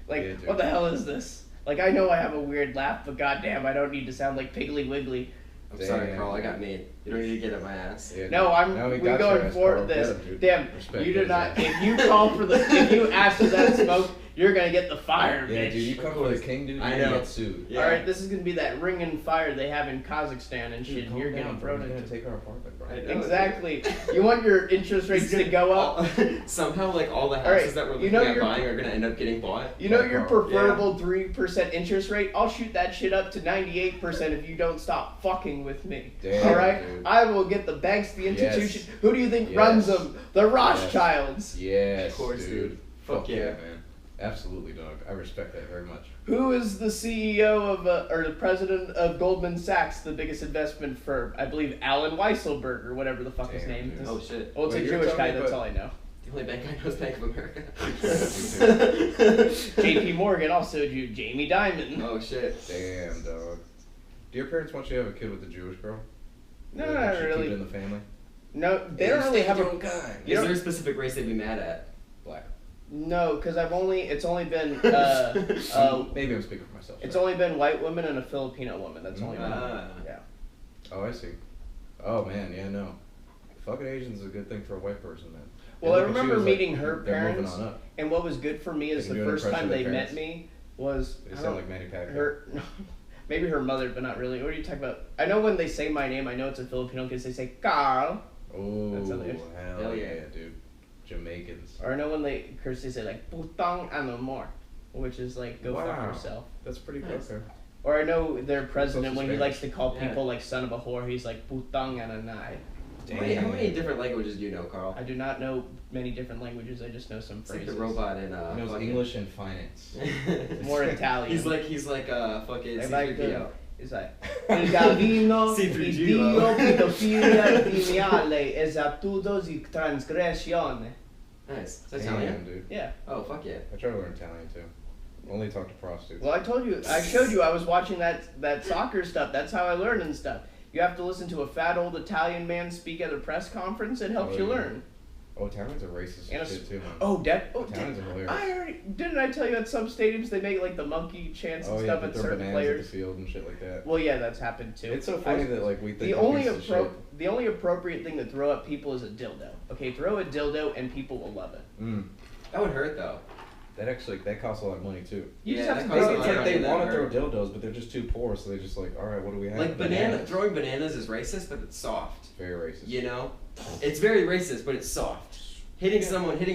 like Yeah, dude. what the hell is this? Like, I know I have a weird laugh, but goddamn, I don't need to sound like Piggly Wiggly. I'm sorry, Damn. Carl. I got made. You don't need to get up my ass. Yeah, No, dude. Now we we got your going ass, for Carl. this. Get him, dude. Damn, Respect you do his not. ass. If you call for the, if you ask for that smoke, you're gonna get the fire, Yeah, bitch. dude, you come for the king, dude. I you're gonna know. get sued. Yeah. All right, this is gonna be that ringing fire they have in Kazakhstan and shit, Dude, and calm you're down, getting bro. thrown You're gonna into. take our apartment, bro. I know. Exactly. You want your interest rates to go up? Somehow, like all the All right, houses that we're you looking know at your- buying are gonna end up getting bought. You know Yeah, your Carl. preferable 3% interest rate? I'll shoot that shit up to 98% if you don't stop fucking with me. Damn, Alright? dude. I will get the banks, the Yes. institutions. Who do you think Yes. runs them? The Rothschilds. Yes, Of course, dude. Fuck Fuck yeah, yeah. man. Absolutely, dog. I respect that very much. Who is the CEO of, or the president of Goldman Sachs, the biggest investment firm? I believe Alan Weisselberg, or whatever the fuck his Damn, name dude. is. Oh shit. Well, it's Wait, a you're Jewish telling guy, me that's about- all I know. The only bank I know is Bank of America. JP Morgan, also Jew. Jamie Dimon. Oh shit. Damn, dog. Do your parents want you to have a kid with a Jewish girl? No, Or not should really. Keep it in the family. No, they don't really have a. kind. You Is know- there a specific race they'd be mad at? Black. No, because it's only been Maybe I'm speaking for myself. it's sorry. only been white women and a Filipino woman. That's only been yeah. Oh, I see. Oh man, yeah, no. Fucking Asians is a good thing for a white person, man. Well, And I look at you, remember it's like meeting her they're moving parents, on up. and what was good for me is They the can do an first impression time of they their met parents. me was They I sound don't- like Manny Pacquiao. her. Maybe her mother, but not really. What are you talking about? I know when they say my name, I know it's a Filipino because they say Karl. Oh, That's how they- hell yeah, dude. Jamaicans. Or I know when they curse, they say like "putang ano more," which is like "go fuck Wow. yourself." That's pretty good. Nice. Okay. Or I know their president when he Spanish. likes to call Yeah. people like "son of a whore," he's like "putang ananay." How many different languages do you know, Carl? I do not know many different languages. I just know some It's like phrases. the robot in He knows fucking- English and finance. More Italian. He's like fucking I like C3PO. It's like il Gavino, C3PO. il Dio, pedofilia, criminale, esattudo di trasgressione. Nice. Is that Damn, Italian? dude. Yeah. Oh fuck yeah. I try to learn Italian too. Only talk to prostitutes. Well, I showed you I was watching that soccer stuff. That's how I learn and stuff. You have to listen to a fat old Italian man speak at a press conference. It helps Oh, you yeah. learn. Oh, Italians are racist And as shit too, man. Italians are hilarious. I already didn't I tell you at some stadiums they make like the monkey chants and Oh yeah, stuff they at throw certain bananas players. at the field and shit like that. Well, yeah, that's happened too. It's so funny that like we think The we're only pieces of shit. the only appropriate thing to throw at people is a dildo. Okay, throw a dildo and people will love it. That would hurt though. That costs a lot of money too. You Yeah, just have that to costs throw a it. lot It's of like money, they that want to throw hurt. dildos, but they're just too poor, so they're just like, all right, what do we have? Like throwing bananas is racist, but it's soft. Very racist. You know, it's very racist, but it's soft. Hitting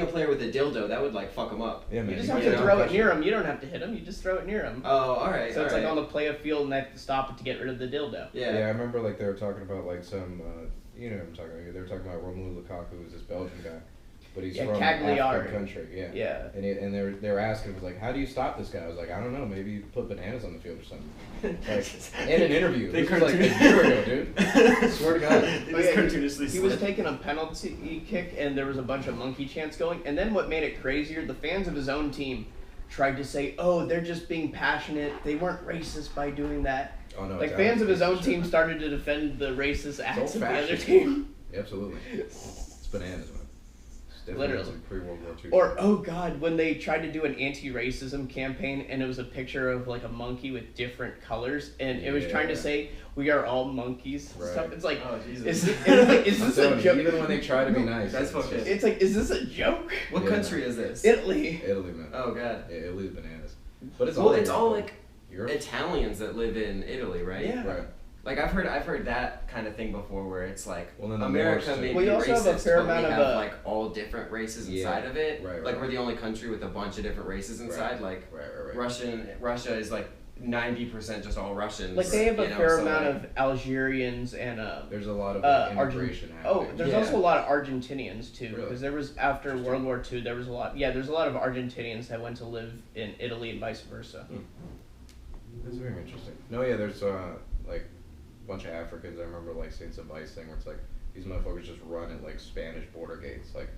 a player with a dildo, that would like fuck him up. Yeah, man. You just you have can't to throw it touch near them. You don't have to hit them. You just throw it near them. Oh, all right. So it's all like right. on the play of field, and they have to stop it to get rid of the dildo. Yeah. Yeah, I remember like they were talking about like some, you know what I'm talking about. They were talking about Romelu Lukaku, who's this Belgian guy, but he's Yeah, from an Cagliari. African country. Yeah. Yeah. And they were asking, was like, how do you stop this guy? I was like, I don't know, maybe you put bananas on the field or something. Like in an interview. They This was like a cartoon- year ago, dude. Swear to God. It Oh, was yeah, cartoonishly He was slit. taking a penalty kick, and there was a bunch of monkey chants going. And then what made it crazier, the fans of his own team tried to say, oh, they're just being passionate. They weren't racist by doing that. Oh no. Like, it's fans of his own shit, team man. started to defend the racist acts of the other old-fashioned. team. Absolutely. It's bananas, man. It's definitely Literally. like pre-World War II. Or, oh god, when they tried to do an anti-racism campaign and it was a picture of like a monkey with different colors and it was trying to Yeah. say, we are all monkeys and Right. stuff. It's like, Oh Jesus. is I'm this telling a you, joke? even when they try to be nice, That's it's fucking- just It's like, is this a joke? What Yeah. country is this? Italy. Italy, man. Oh god. Yeah, Italy's bananas. But it's Well, all it's all Europe, like Europe. Italians that live in Italy, right? Yeah. Right. Like I've heard that kind of thing before, where it's like Well, then the America Moors, may too. be Well, you also have a racist, fair but we amount of, have like all different races Yeah. inside of it. Right, Like right. we're the only country with a bunch of different races inside. Like Right. Russia is like 90% just all Russians. Like they have a you know, fair so, amount like, of Algerians and There's a lot of Argent- immigration oh, happening. there's Yeah. also a lot of Argentinians too, Really? because there was after World War II there was a lot. Yeah, there's a lot of Argentinians that went to live in Italy and vice versa. That's very interesting. No, yeah, there's like a bunch of Africans. I remember like seeing some Vice thing where it's like these motherfuckers just run at like Spanish border gates, like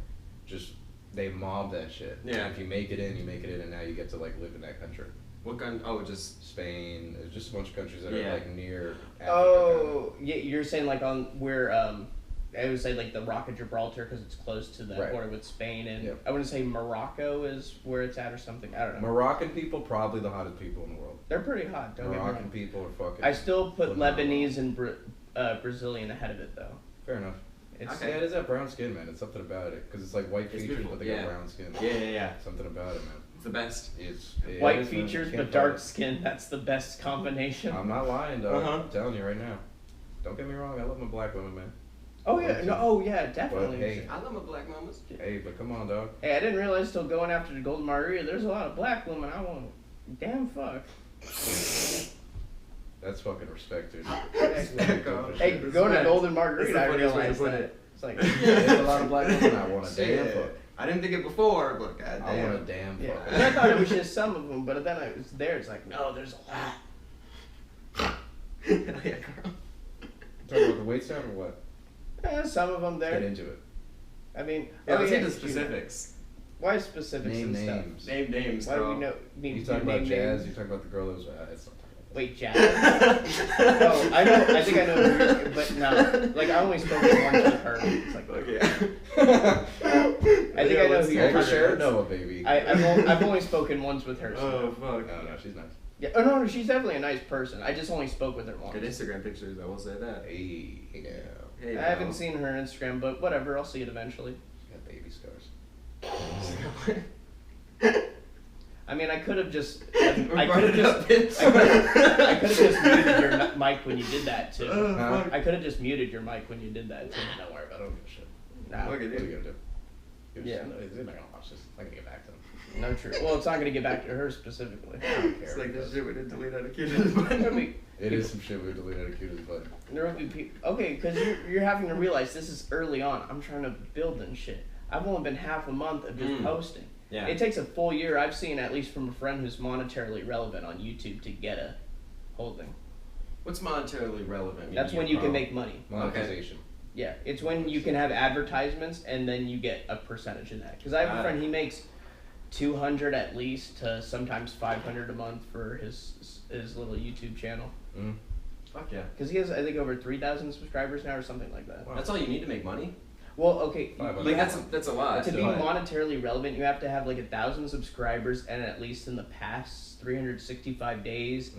just they mob that shit. Yeah. And if you make it in, you make it in, and now you get to like live in that country. what gun? Oh, just Spain. There's just a bunch of countries that Yeah. are like near. Africa, Oh, yeah, you're saying like on where I would say like the Rock of Gibraltar because it's close to the Right. border with Spain, and Yep. I wouldn't say Morocco is where it's at or something. I don't kinda. know. Moroccan people probably the hottest people in the world. They're pretty hot. Don't get me Moroccan wrong. people are fucking. I still put phenomenal. Lebanese and Brazilian ahead of it though. Fair enough. It's Okay. Yeah, it is that brown skin, man. It's something about it because it's like white It's features, beautiful, but they yeah. got brown skin. yeah. Something about it, man. It's the best. It white is, man. features Can't but fight dark it. skin. That's the best combination. I'm not lying, dog. Uh-huh. I'm telling you right now. Don't get me wrong. I love my black women, man. Oh yeah, no, oh yeah, definitely. But, hey. I love my black mamas. Hey, but come on, dog. Hey, I didn't realize till going after the golden margarita, there's a lot of black women I want. Damn fuck. That's fucking respect, dude. Hey, going to golden margarita, That's I the funniest way to realized put that. it. It's like, There's a lot of black women I want a damn Shit. fuck. I didn't think it before, but I goddamn. want a damn yeah. fuck. And I thought it was just some of them, but then I was there. It's like, no, there's a lot. Yeah, Carl. Talking about the weight sound or what? Some of them Get there. into it. I mean, Yeah, oh, let's yeah, get the specifics. Why specifics Name and stuff? names. Name names, Why do Carl. we know? Need You to talking about name jazz? names? You talking about the girl that was? It's not talking about that. Wait, jazz? Oh, I know. I think I know who you're, but no. Like I only spoke once with her. It's like, Okay. I think I know who you're For talking sure, about. Noah, baby. I've only spoken once with her. So. Oh fuck. No, she's nice. Yeah. Oh no, she's definitely a nice person. I just only spoke with her once. Good Instagram pictures, I will say that. Hey, yeah. Hey, I haven't seen her Instagram, but whatever. I'll see it eventually. She's got baby scars. I mean, I could have just. We're I could running have up, just. bitch. I could have just muted your mic when you did that too. Huh? I could have just muted your mic when you did that too. Don't worry about it. I don't give a shit. Nah, Look What at are you you. gonna do? Yeah. They're not gonna watch this. I'm gonna get back to them. no true. Well, it's not gonna get back to her specifically. I don't care. It's like this shit we didn't delete out of Cuties. There'll be, It is some shit we deleted at cutest, but there'll be people. Okay, because you're having to realize this is early on. I'm trying to build and shit. I've only been half a month of just posting. Yeah. It takes a full year. I've seen at least from a friend who's monetarily relevant on YouTube to get a holding. What's monetarily relevant? That's when you can make money. monetization. Yeah, it's when you can have advertisements and then you get a percentage of that. Because I have a friend, he makes $200 at least to sometimes $500 a month for his little YouTube channel. Mm. Fuck yeah. Because he has, I think, over 3,000 subscribers now or something like that. Wow. That's all you need to make money. Well, okay, 500. Like that's a lot. to be Right. monetarily relevant, you have to have like 1,000 subscribers and at least in the past 365 days,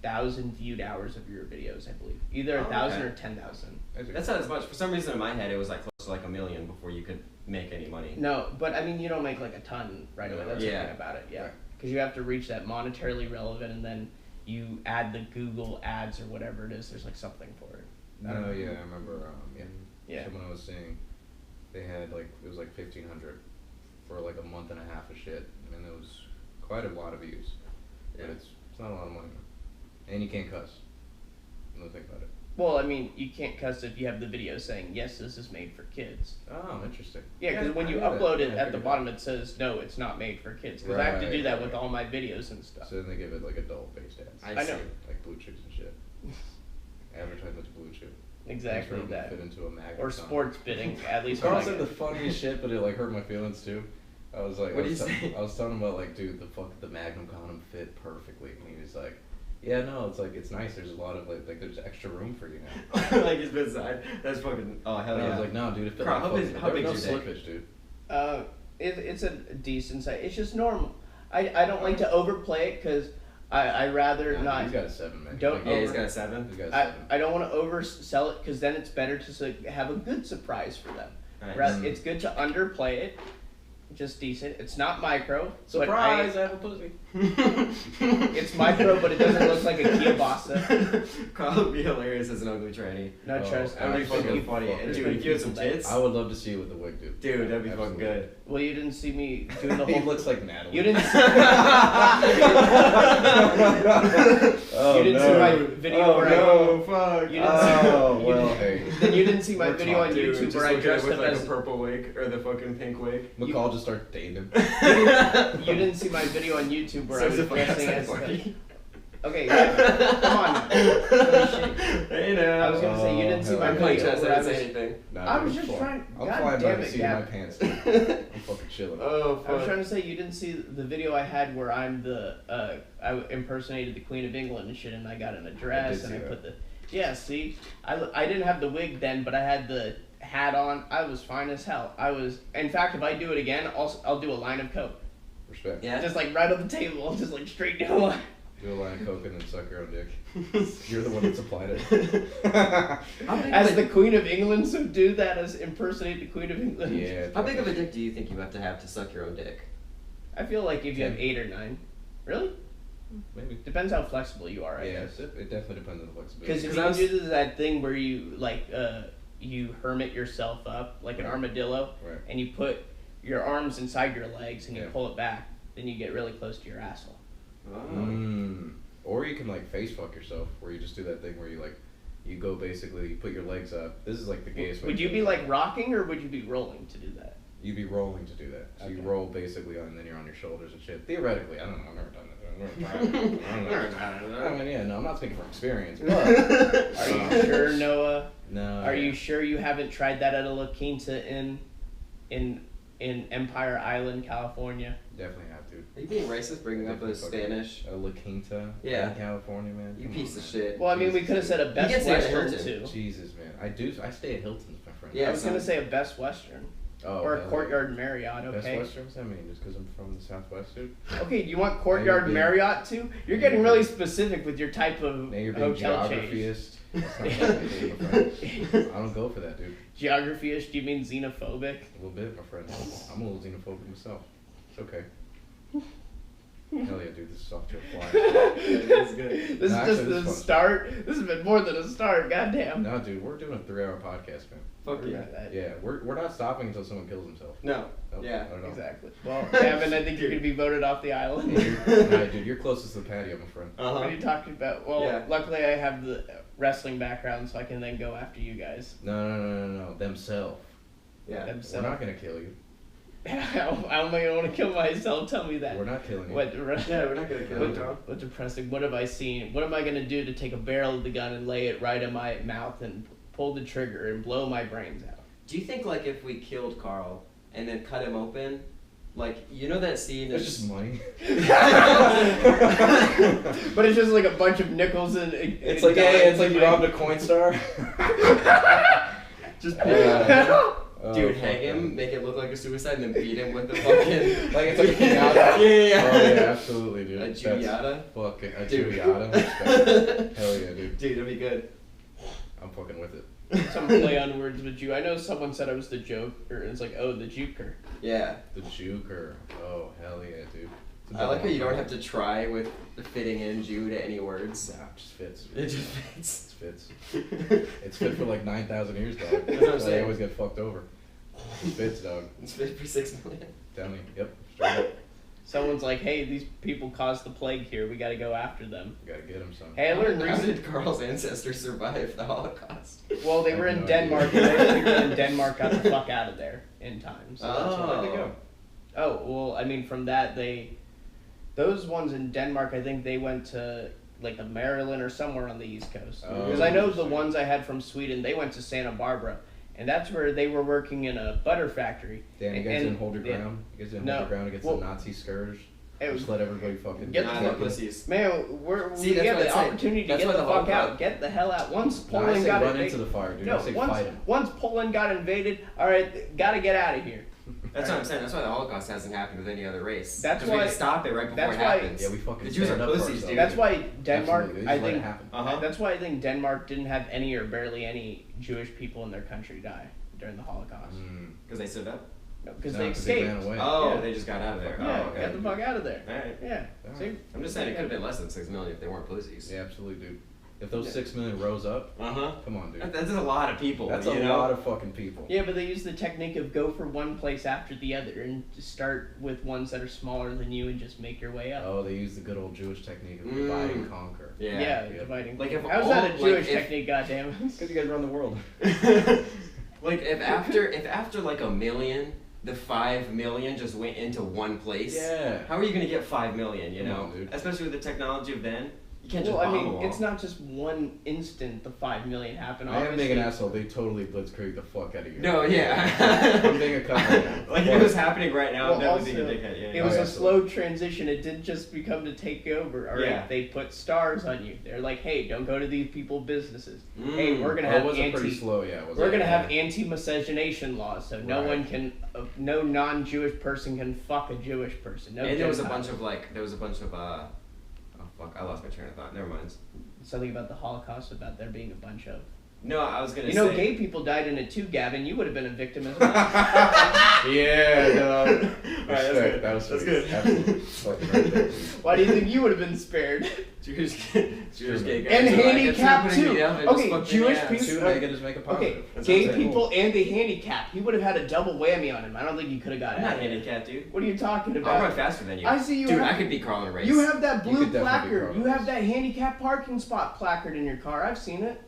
1,000 viewed hours of your videos, I believe. Either 1,000 or 10,000. That's not as much. For some reason in my head it was like close to like 1 million before you could make any money. No, but I mean, you don't make like a ton right away. That's the Yeah. thing about it, yeah. Right. Because you have to reach that monetarily relevant and then you add the Google ads or whatever it is. There's like something for it. No, yeah, I remember. Yeah. Someone I was seeing, they had like it was like 1,500 for like a month and a half of shit, and it was quite a lot of views. Yeah. But it's not a lot of money, and you can't cuss. No, think about it. Well, I mean, you can't cuss if you have the video saying, yes, this is made for kids. Oh, interesting. Yeah, because when I you knew that. upload it, Yeah, I at the figured bottom it says, no, it's not made for kids. Because I have to do Right, that right. with all my videos and stuff. So then they give it like adult-based ads, I I know. see. like Blue Chicks and shit. Advertisements Blue Chew. Exactly Trying to that. Fit into a magnet. Or song. sports bidding, at least. Carl when I said the get- funniest shit, but it like hurt my feelings too. I was like, What did he say? I was telling him about like, dude, the Magnum condom fit perfectly, and he was like, yeah, no, it's like it's nice. There's a lot of like there's extra room for you now. Like he's been side. That's fucking. Oh hell And I yeah. was like, no, dude, it fit Carl, like how big- fucking- how there was big's no your dick? slippage, dude. It's a decent size. It's just normal. I don't like to overplay it because I rather Yeah, not. He's got a 7, man. Don't Yeah, he's over- got a 7. He's got a I, 7. I don't want to oversell it because then it's better to have a good surprise for them. Nice. Rather, it's good to underplay it, just decent. It's not micro. Surprise! I have a pussy. It's micro, but it doesn't look like a kielbasa. Carl would be hilarious as an ugly tranny. No Oh, trust. That'd be fucking funny. fuck. And dude, if you had some tits, I would love to see you with the wig, dude. dude, that'd be fucking Absolutely. good. Well, you didn't see me doing the He whole. looks like Natalie. You didn't. See, Oh, you didn't see my video where fuck. You didn't see- Oh, you well, didn't- hey. Then you didn't see my We're video on talking, Dude, YouTube just where I look at it dressed with up like as. a purple wig or the fucking pink wig. McCall just starts dating. You didn't see my video on YouTube where I was Sounds like dressing a as. party. Okay, yeah, come on. Now. Hey now. I was gonna say you didn't see Oh, my I'm hell playing video chess. where I I didn't was. say anything. Nah, I dude, was I'm just flying. trying. I'm God flying by damn the it, seat of my Gavin. pants, dude. I'm fucking chilling. Oh I was fuck. trying to say you didn't see the video I had where I'm the I impersonated the Queen of England and shit, and I got in a dress did and I see put the see I didn't have the wig then, but I had the hat on. I was fine as hell. I was, in fact, if I do it again, I'll do a line of coke, Respect. Yeah. just like right on the table, just like straight to a line. Do a line of coke and then suck your own dick. You're the one that supplied it. As the Queen of England, so do that as impersonate the Queen of England. Yeah. How big of a dick do you think you have to suck your own dick? I feel like if you have 10. 8 or 9, really Maybe. depends how flexible you are. I Yeah, guess. it definitely depends on the flexibility. Because if 'Cause you I can do that thing where you you hermit yourself up like an Right. armadillo, Right. and you put your arms inside your legs and you Yeah. pull it back, then you get really close to your asshole. Mm. Or you can like face fuck yourself, where you just do that thing where you you go basically, you put your legs up. This is like the gayest way. Would to you do be it. like rocking or would you be rolling to do that? You'd be rolling to do that. So you Okay. roll basically on, and then you're on your shoulders and shit. Theoretically, I don't know. I've never done that. I don't know. I mean, yeah, no, I'm not speaking from experience, but Are you sure, Noah? no. Are you sure you haven't tried that at a La Quinta in Empire Island, California? Definitely have to. Are you being racist bringing up a Definitely fucking- Spanish? A La Quinta. Yeah. In California, man. You Come piece on, of man. shit. Well, I mean, we Jesus. could have said a Best can stay at Western Hilton. too. Jesus, man. I stay at Hilton's, my friend. Yeah, I was gonna son. say a Best Western. Oh, Or a hell yeah. Courtyard Marriott, Best okay? Western? What's that mean? Just because I'm from the Southwest, dude? Okay, you want Courtyard being- Marriott too? You're now getting you're really being- specific with your type of Now you're being hotel change. geographyist. That's not what I do, my friend. I don't go for that, dude. Geography-ish, do you mean xenophobic? A little bit, my friend. I'm a little xenophobic myself. It's okay. Hell yeah, dude. This is off to a fly. That's good. This No, is just actually, this the is fun. start. This has been more than a start, goddamn. No, dude. We're doing a 3-hour podcast, man. Fuck yeah. Yeah, we're not stopping until someone kills himself. No. Nope, Yeah. I don't know. Exactly. Well, Gavin, I think you're gonna be voted off the island. Alright, dude. You're closest to the patio, my friend. What are you talking about? Well, Yeah. luckily I have the wrestling background, so I can then go after you guys. No. Themselves. Yeah. We're not gonna kill you. I only want to kill myself. Tell me that. We're not killing you. What? Yeah, we're not gonna kill What- him, Tom. What's depressing? What have I seen? What am I gonna do to take a barrel of the gun and lay it right in my mouth and pull the trigger and blow my brains out? Do you think like if we killed Karl and then cut him open, like you know that scene? It's just money. But it's just like a bunch of nickels and. It's like, hey, it's like you robbed a Coinstar. just Oh, dude, fuck hang him, that. make it look like a suicide, and then beat him with the fucking Like it's like a pinata. yeah. Oh yeah, absolutely, dude. A That's Juliata? Fucking a Dude. Juliata. Respect. Hell yeah, dude. Dude, that'd be good. I'm fucking with it. Some play on words with you. I know someone said I was the joker. It's like, oh, the juker. Yeah. The Juker. Oh hell yeah, dude. It's a I like how bit you don't more have to try with fitting in Jew to any words. Nah, it just fits. It just fits. It fits. It's fit for like 9,000 years, dog. That's what I'm That's why they saying. always get fucked over. It fits, dog. It's fit for 6 million. Tell me. Yep. Straight up. Someone's like, hey, these people caused the plague here. We gotta go after them. You gotta get him, son. Hey, I learned How recently. did Karl's ancestors survive the Holocaust? Well, they I were have in no Denmark, idea. and those people in Denmark got the fuck out of there in time. So that's Oh. why Where'd they go? Oh, well, I mean, from that, those ones in Denmark, I think they went to, like, Maryland or somewhere on the East Coast. Oh, Because I know the interesting. ones I had from Sweden, they went to Santa Barbara. And that's where they were working in a butter factory. Dan, you guys And- didn't hold your yeah. ground? You guys didn't No. hold your ground against Well, the Nazi scourge? it was- Just let everybody fucking... Get Nah, the they're fuck- pussies. Man, See, we that's have what the I say. opportunity to That's get why the the fuck Holocaust- out. Get the hell out. Once No, I Poland say got run invaded. into the fire, dude. No, I say once, fight him. once Poland got invaded, alright, gotta get out of here. That's what I'm saying. That's why the Holocaust hasn't happened with any other race. That's 'Cause we why- can stop it right before that's it why- happens. Yeah, we fucking The Jews stand are up for pussies, ourselves. dude. That's why Denmark, Absolutely. They I just let think, it happen. Uh-huh. that's why I think Denmark didn't have any or barely any Jewish people in their country die during the Holocaust. Mm. Because they stood up. Because No, they 'cause escaped. ran away. Oh, Yeah. they just got out of there. Yeah, Oh, okay. get the fuck out of there. Alright. Yeah. Alright. See? I'm just saying it could have been less than 6 million if they weren't pussies. Yeah, absolutely, dude. If those Yeah. 6 million rose up, Uh-huh. come on, dude. That's a lot of people. That's you a know? lot of fucking people. Yeah, but they use the technique of go for one place after the other and just start with ones that are smaller than you and just make your way up. Oh, they use the good old Jewish technique of Mm. divide and conquer. Yeah. Yeah, Yeah. dividing. Like if How's all- that a like Jewish if- technique, goddammit? Because you guys run the world. Like if after like 1 million, the 5 million just went into one place. Yeah. How are you gonna get 5 million? You Come know, on, dude. especially with the technology of then, you can't just Well, I bomb mean, them all. it's not just one instant the 5 million happened. I am being Obviously, an asshole. They totally blitzkrieg the fuck out of you. No, yeah. I'm being a cunt right now. Like if it was happening right now, Well, that would be a also, dickhead. Yeah. It was yeah, a slow transition. It didn't just become to take over. All right, Yeah. they put stars on you. They're like, hey, don't go to these people's businesses. Mm. Hey, we're gonna Oh, have it was pretty anti. slow, yeah. Was We're it? gonna Yeah. have anti-miscegenation laws, so no Right. one can, no non-Jewish person can fuck a Jewish person. No. And there was a Gentile. bunch of oh fuck, I lost my train of thought. Never mind. Something about the Holocaust, about there being a bunch of. No, I was gonna You say. know, gay people died in it too, Gavin. You would have been a victim as well. Yeah, dog. Alright, that's Respect. good. That was That's sweet. good. Absolutely. Fucking right there, dude. Why do you think you would have been spared? Jewish gay guys And are like, handicapped "It's not putting too. me down, I just Okay, fucked in the Jewish ass." people- Two negatives make a Okay, positive. That's gay what I'm saying. people and the handicapped. He would have had a double whammy on him. I don't think he could have got I'm out. not handicapped, dude. What are you talking I'll run about? faster than you. I see you Dude, have- I could beat Karl in a race. You have that You blue could definitely placard. be You Karl. have that handicap parking spot placard in your car. I've seen it.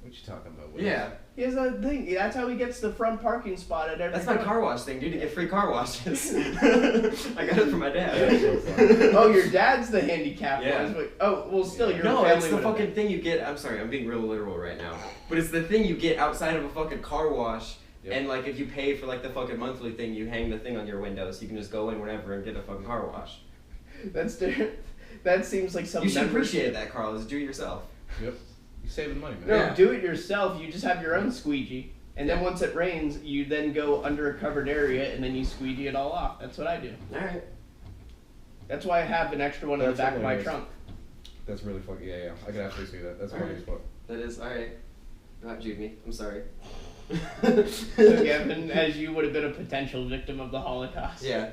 What you talking about? Wigs? Yeah. He has a thing. That's how he gets the front parking spot at every. That's my car. car wash thing, dude, to get free car washes. I got it from my That's dad. so funny. Oh, your dad's the handicapped Yeah. one. Oh, well, still, your No, family it's the would have fucking thing you get. I'm sorry, I'm being real literal right now. But it's the thing you get outside of a fucking car wash. Yep. And like if you pay for like the fucking monthly thing, you hang the thing on your window so you can just go in whenever and get a fucking car wash. That's different. That seems like some. You should membership. appreciate that, Carl. Is do it yourself. Yep. You saving money, man. No, Yeah. do it yourself. You just have your own squeegee. And then once it rains, you then go under a covered area and then you squeegee it all off. That's what I do. Alright. That's why I have an extra one in the That's back of my hilarious. trunk. That's really fucking, yeah. I can absolutely see that. That's funny as fuck. That is, alright. You outjewed me. I'm sorry. So Gavin, as you would have been a potential victim of the Holocaust. Yeah.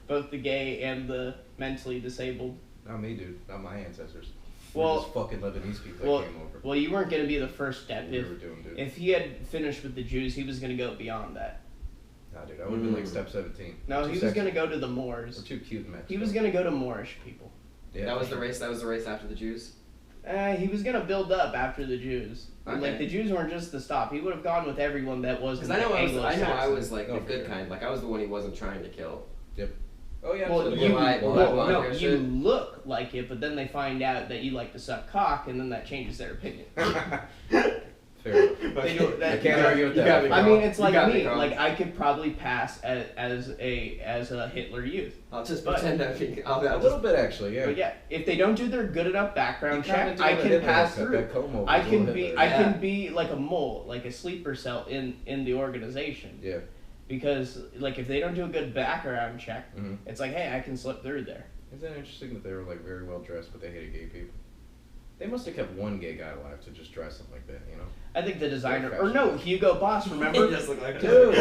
Both the gay and the mentally disabled. Not me, dude. Not my ancestors. Well- We're just fucking Lebanese people that came over. Well, you weren't going to be the first step. What we were doing, dude. If he had finished with the Jews, he was going to go beyond that. Nah, dude. I would have been like step 17. No, Too he was sexy. going to go to the Moors. We're too cute in Mexico. He was going to go to Moorish people. Yeah, That was for the sure. race. That was the race after the Jews. He was going to build up after the Jews. Okay. Like, the Jews weren't just the stop. He would have gone with everyone that wasn't Because I Anglo-Saxon. know I was like Oh, the for good sure. kind. Like I was the one he wasn't trying to kill. Oh, yeah, Well, absolutely. you, Blue-eyed- well, blue-eyed blonde no, hair you shit. look like it, but then they find out that you like to suck cock, and then that changes their opinion. Fair enough. They do I that. can't argue with You that. got me, I Karl. mean, it's You like got me. Karl. Like I could probably pass as a Hitler Youth. I'll just But- pretend I think I'll A little bit, actually, yeah. But yeah, if they don't do their good enough background You kinda check, do I the can Hitler pass haircut, through. that comb over I is a can little be Hitler. I Yeah. can be like a mole, like a sleeper cell in the organization. Yeah. Because like if they don't do a good background check, Mm-hmm. it's like, hey, I can slip through there. Isn't that interesting that they were like very well dressed, but they hated gay people? They must have kept one gay guy alive to just dress him like that, you know? I think the designer, Very or no, Hugo Boss. He Remember? does look like Dude.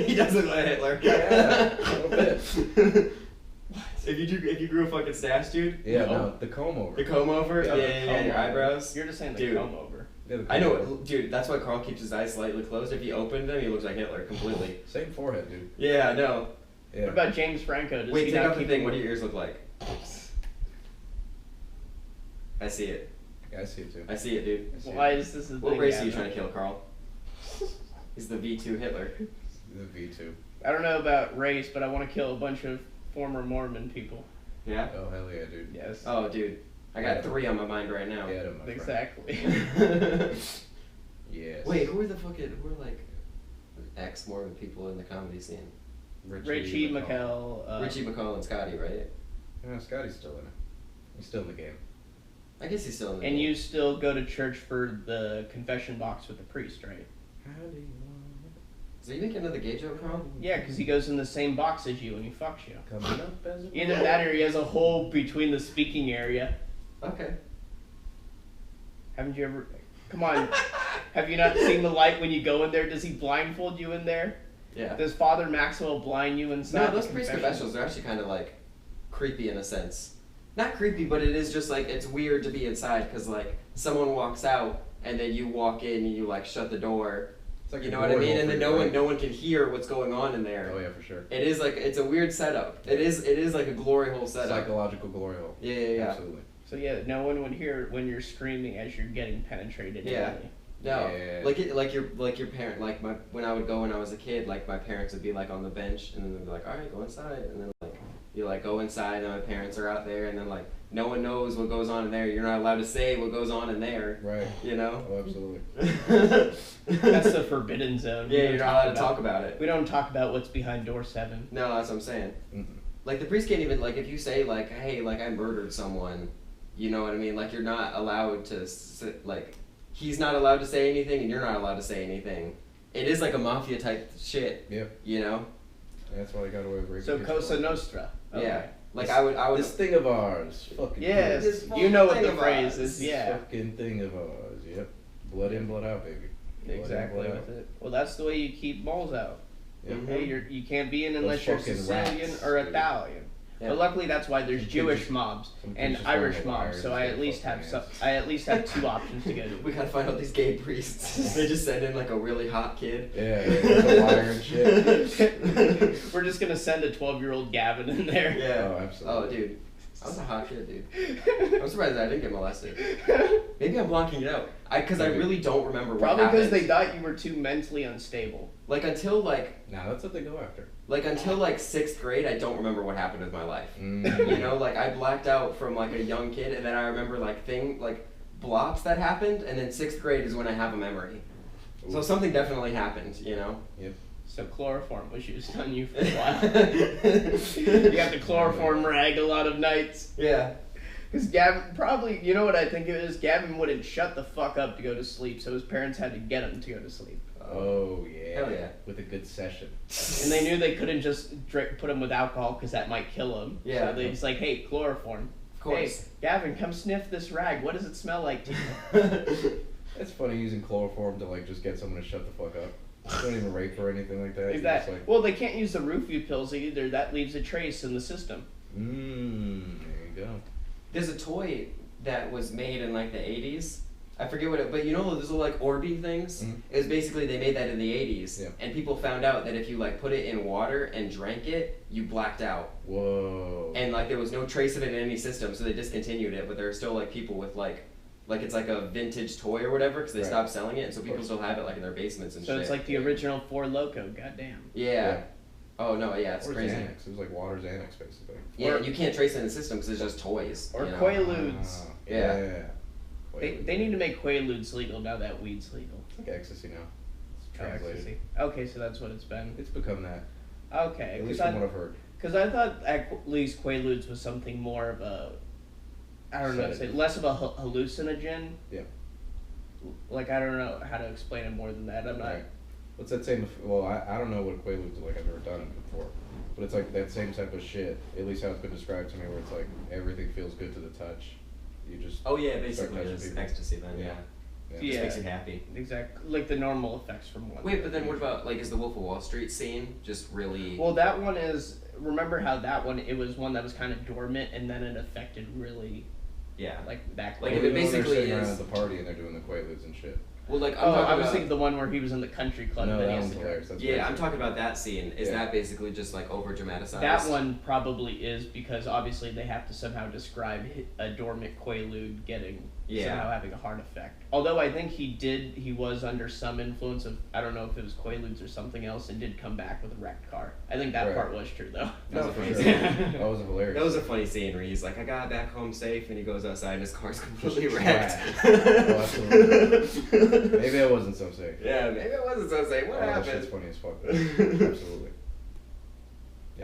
He does look like Hitler. Yeah, a little bit. If you grew a fucking stash, dude. Yeah, No. no, the comb over. The comb over. Yeah, Yeah, the yeah, comb your over. eyebrows. You're just saying the Dude. comb over. Yeah, the comb I know, over. dude. That's why Karl keeps his eyes slightly closed. If he opened them, he looks like Hitler completely. Same forehead, dude. Yeah, I know. Yeah. What about James Franco? Does Wait, he take not off the keep thing. them- What do your ears look like? I see it. Yeah, I see it too. I see it, dude. I see Why it. is this a thing? What race are you Gavin? trying to kill, Karl? He's the V2 Hitler. The V2. I don't know about race, but I want to kill a bunch of former Mormon people. Yeah? Oh, hell yeah, dude. Yes. Oh, dude. I got Yeah. 3 on my mind right now. Yeah, my friend. Exactly. Yes. Wait, who are like ex-Mormon people in the comedy scene? Richie McKell. Richie McCall and Scotty, right? Yeah, Scotty's still in it. He's still in the game. I guess he's still in the And game. you still go to church for the confession box with the priest, right? How do you want So you make another gay joke, Karl? Yeah, because he goes in the same box as you and he fucks you. it? Coming up as a Either that or he has a hole between the speaking area. Okay. Haven't you ever... Come on. Have you not seen the light when you go in there? Does he blindfold you in there? Yeah. Does Father Maxwell blind you inside No, the those priest confession? confessionals are actually kind of like creepy in a sense. Not creepy, but it is just like it's weird to be inside because like someone walks out and then you walk in and you like shut the door. It's like You a know what I glory mean? hole And for then your brain. no one can hear what's going on in there. Oh yeah, for sure. It is like it's a weird setup. It is like a glory hole setup. Psychological glory hole. Yeah. Absolutely. So yeah, no one would hear when you're screaming as you're getting penetrated. Yeah. anally. No, Yeah. like your parent, like when I would go when I was a kid, like my parents would be like on the bench and then they'd be like, all right, go inside, and then like you like go inside and my parents are out there and then like no one knows what goes on in there. You're not allowed to say what goes on in there. Right. You know. Oh, absolutely. That's the forbidden zone. We Yeah, don't you're not allowed to talk about it. We don't talk about what's behind door 7. No, that's what I'm saying. Mm-mm. Like the priest can't even like if you say like, hey, like I murdered someone, you know what I mean? Like you're not allowed to like he's not allowed to say anything and you're not allowed to say anything. It is like a mafia type shit. Yep. You know? That's why they got away with raping So kids. Cosa Nostra. Okay. Yeah. Like This- I would This thing of ours. Fucking Yes, This you know what thing the of phrase ours. is. This Yeah. fucking thing of ours. Yep. Blood in, blood out, baby. Blood in, Exactly blood out. with it. Well, that's the way you keep moles out. Yep. Mhm. Hey, you can't be in Those unless you're fucking Sicilian rats, or dude. Italian. Yeah. But luckily, that's why there's Some kids Jewish just- mobs some kids and just Irish wear mobs. wires So and I get at least have fucking I at least have 2 options to go to. We gotta find out these gay priests. They just send in like a really hot kid. Yeah, there's a wire and shit. We're just gonna send a 12-year-old Gavin in there. Yeah. Oh, absolutely. Oh, dude. I was a hot kid, dude. I'm surprised that I didn't get molested. Maybe I'm blocking it out. Because I Maybe. really don't remember what Probably because happened. they thought you were too mentally unstable. Like until like Nah, that's what they go after. 6th grade, I don't remember what happened with my life. Mm. You know, like I blacked out from like a young kid, and then I remember like blops that happened, and then 6th grade is when I have a memory. So Ooh. something definitely happened, you know. So chloroform was used on you for a while. You got the chloroform rag a lot of nights. Yeah. Because Gavin probably, you know what I think it is? Gavin wouldn't shut the fuck up to go to sleep, so his parents had to get him to go to sleep. Oh, yeah. Hell yeah. With a good session. And they knew they couldn't just put him with alcohol because that might kill him. Yeah. So they just like, hey, chloroform. Of course. Hey, Gavin, come sniff this rag. What does it smell like to you? It's funny using chloroform to like just get someone to shut the fuck up. Don't even rape or anything like that. Exactly. Like, well, they can't use the roofie pills either. That leaves a trace in the system. There you go. There's a toy that was made in like the 80s. I forget what it, but you know those little like Orby things? Mm-hmm. It was basically, they made that in the 80s. Yeah. And people found out that if you like put it in water and drank it, you blacked out. Whoa. And like there was no trace of it in any system, so they discontinued it, but there are still like people with like it's like a vintage toy or whatever, because they Right. stopped selling it, and so people still have it like in their basements and shit. So it's like the original Four Loko, goddamn. Yeah. Oh no, yeah, it's Or crazy. Xanax. It was like water Xanax, basically. Yeah, Or- and you can't trace it in the system because it's just toys. Or you know? Quaaludes. Yeah. They need to make Quaaludes legal now that weed's legal. It's like ecstasy now. It's Oh, translated. ecstasy. Okay, so that's what it's been. It's become that. Okay, At least from what I've heard. because I thought at least Quaaludes was something more of a, I don't know, say less of a hallucinogen. Yeah. Like I don't know how to explain it more than that. I'm not. Right. What's that same? Well, I don't know what Quaaludes are like. I've never done it before, but it's like that same type of shit. At least how it's been described to me, where it's like everything feels good to the touch. You just Oh yeah, start basically touching it's people. ecstasy then, yeah. Yeah. Yeah. Just makes you happy. Exactly, like the normal effects from one. Wait, but then what about, like, is the Wolf of Wall Street scene just really... Well, that one is. Remember how that one? It was one that was kind of dormant, and then it affected really, yeah. like that. Like, Well, if it you know when basically they're sitting is- around at the party and they're doing the Quaaludes and shit. Well, like, I'm Oh, talking I was about... thinking the one where he was in the country club. No, and then that he one's has to- hilarious. That's Yeah, I'm crazy. talking about that scene. Is Yeah. that basically just, like, over-dramatized? That one probably is because obviously they have to somehow describe a dormant Quaalude getting somehow having a heart effect. Although I think he was under some influence of, I don't know if it was Quaaludes or something else, and did come back with a wrecked car. I think that Right. part was true though. That was No, a for funny sure. scene. That was hilarious. That was a funny scene where he's like, I got back home safe, and he goes outside and his car's completely Just wrecked. Oh, absolutely. Maybe I wasn't so safe. Yeah, maybe it wasn't so safe. What That happened? shit's funny as fuck. Absolutely.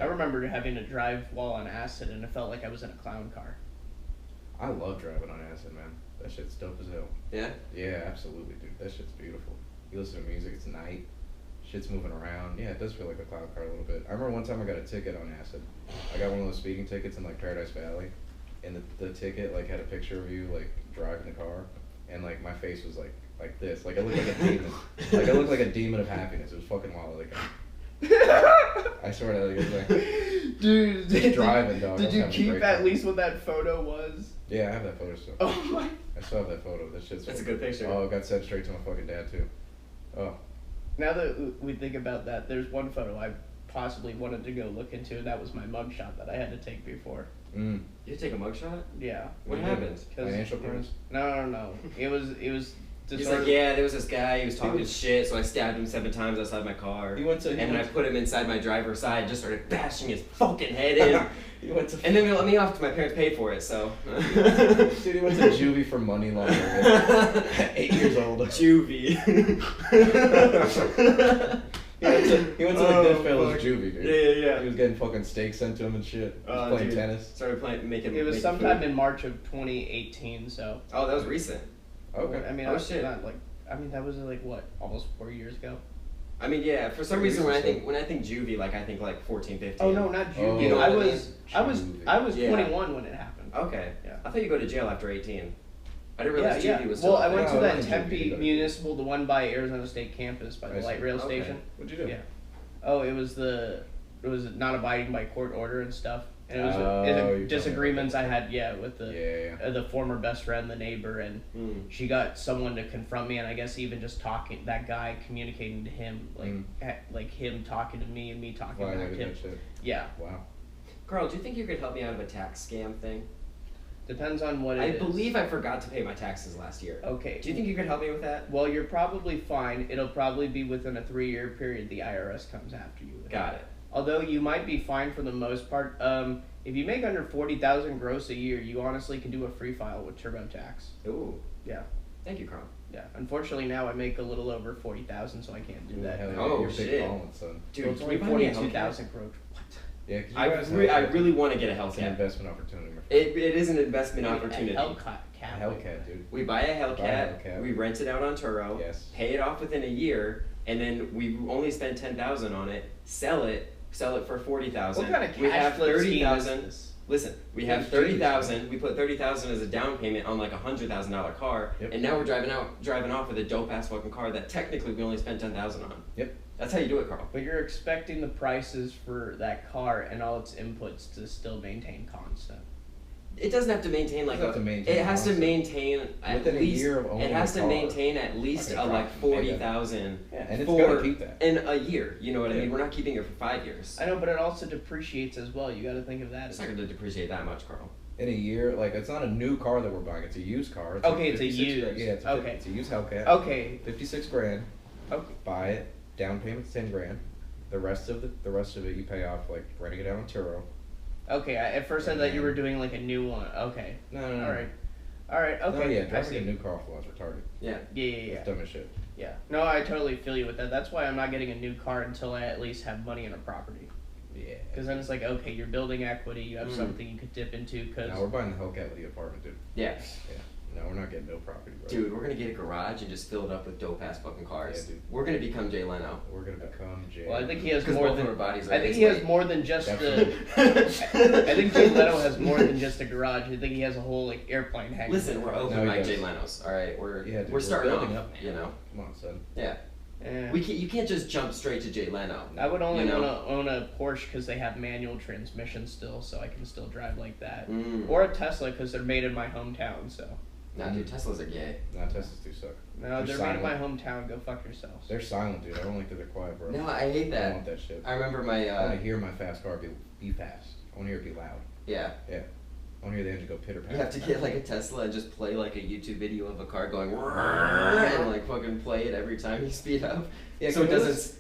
I remember having to drive while on acid, and it felt like I was in a clown car. I love driving on acid, man. That shit's dope as hell. Yeah? Yeah, absolutely, dude. That shit's beautiful. You listen to music, it's night. Shit's moving around. Yeah, it does feel like a clown car a little bit. I remember one time I got a ticket on acid. I got one of those speeding tickets in like Paradise Valley, and the ticket like had a picture of you like driving the car, and like my face was like this. Like I looked like a demon. Like I looked like a demon of happiness. It was fucking wild. Like I swear to God, it was like Dude, just driving, dog. I Did was you having a keep great at time. least what that photo was? Yeah, I have that photo still. Oh my. I still have that photo. That shit's. That's a good picture. Oh, it got sent straight to my fucking dad too. Oh. Now that we think about that, there's one photo I possibly wanted to go look into, and that was my mugshot that I had to take before. Mm. You take a mugshot? Yeah. What you doing? happened? Financial crimes? No. It was to He's sort like, of- yeah, there was this guy, he was talking was- shit, so I stabbed him 7 times outside my car. He went to. And then I put him inside my driver's side, just started bashing his fucking head in. He went to. And then they let me off because my parents paid for it, so. Dude, he went to juvie for money laundering. At 8 years old. Juvie. He went to the Oh, Goodfellas fuck. juvie, dude. Yeah. He was getting fucking steaks sent to him and shit. He was playing Dude. tennis. Started making. It was making sometime food. in March of 2018, so. Oh, that was recent. Okay. I mean, Oh, shit. not like. I mean, that was like what, almost 4 years ago. I mean, yeah. For some Pretty reason, recent. when I think juvie, like I think like 14, 15. Oh no, not Oh, juvie. You know I what I was, mean? I was Yeah. 21 when it happened. Okay. Yeah. I thought you go to jail after 18. I didn't Yeah, realize yeah. juvie was still. Well, a I thing. went to Oh, that I like Tempe juvie. Municipal, the one by Arizona State campus by the I see. light rail Okay. station. What'd you do? Yeah. Oh, it was not abiding by court order and stuff, and it was Oh, you're telling disagreements me I about had, yeah, with the Yeah. the former best friend, the neighbor, and Mm. she got someone to confront me, and I guess even just talking, that guy communicating to him, like him talking to me and me talking back to Violated him. that shit. Yeah, Wow. Carl, do you think you could help me out of a tax scam thing? depends on what I it is. believe I forgot to pay my taxes last year. Okay. Do you think you could help me with that? Well, you're probably fine. It'll probably be within a 3-year period. The IRS comes after you. With Got it. it. Although you might be fine for the most part. If you make under 40,000 gross a year, you honestly can do a free file with TurboTax. Ooh. Yeah. Thank you, Carl. Yeah. Unfortunately, now I make a little over 40,000, so I can't do that. Hell yeah, Oh, you're shit. big ballin', son. Dude, So it's can only you buy me a Hellcat? 42,000 gross. What? Yeah, 'cause you I guys really want to get a It's an Hellcat. investment opportunity. My friend. It is an investment opportunity. A Hellcat. A Hellcat, dude. We buy a Buy a Hellcat, Hellcat. we rent it out on Turo, Yes. pay it off within a year, and then we only spend 10,000 on it, sell it for 40,000. What kind of we cash have flow scheme is 30,000. this? Listen, we have Jeez. 30,000. We put 30,000 as a down payment on like a $100,000 car, Yep. and now we're driving off with a dope ass fucking car that technically we only spent 10,000 on. Yep. That's how you do it, Carl. But you're expecting the prices for that car and all its inputs to still maintain constant. It doesn't have to maintain like It doesn't have to maintain it has to constant. maintain at Within a least. year of owning It has the to car, maintain at least gonna like drop and pay that. 40,000 Yeah. And it's for gotta keep that. in a year. You know what I Yeah. mean? We're not keeping it for 5 years. I know, but it also depreciates as well. You got to think of that. It's As not going to depreciate that much, Carl. In a year, like it's not a new car that we're buying. It's a used car. It's Okay, it's a 56 used. grand. Yeah, it's a, Okay. it's a used Hellcat. Okay. 56 grand. Okay. Buy it. Down payment's 10 grand. The rest of it you pay off like renting it out on Turo. Okay. At first I thought you were doing like a new one. Okay. No. All right. All right. Okay. No, yeah, I driving see. a new car off the lot is retarded. Yeah. Yeah. It's dumb as shit. Yeah. No, I totally feel you with that. That's why I'm not getting a new car until I at least have money in a property. Yeah. Because then it's like, okay, you're building equity. You have Mm. something you could dip into. Cause No, we're buying the Hellcat with the apartment, dude. Yeah. Yeah. No, we're not getting no property, bro. Dude, we're going to get a garage and just fill it up with dope ass fucking cars. Yeah, dude. We're going to become Jay Leno. We're gonna become Jay. well, I think he has Because more both than. of our bodies are I think his he has weight. more than just Definitely. the. I think Jay Leno has more than just a garage. I think he has a whole like airplane hangar. Listen, we're open No, he mic does. Jay Leno's. All right, Yeah, dude, we're we're starting building off, up, man. you know. Come on, son. Yeah. Yeah. You can't just jump straight to Jay Leno. I would only you know? want to own a Porsche because they have manual transmission still, so I can still drive like that. Mm. Or a Tesla because they're made in my hometown. So Nah, dude, Teslas are gay. Nah, Teslas do suck. no, they're made in silent. my hometown. Go fuck yourselves. They're silent, dude. I don't like that they're quiet, bro. No, I hate I don't that. want that shit. I remember my I want to hear my fast car be fast. I want to hear it be loud. yeah. I want to hear the engine go pitter patter. You have to get like a Tesla and just play like a YouTube video of a car going and like fucking play it every time you speed up. Yeah, so it 'cause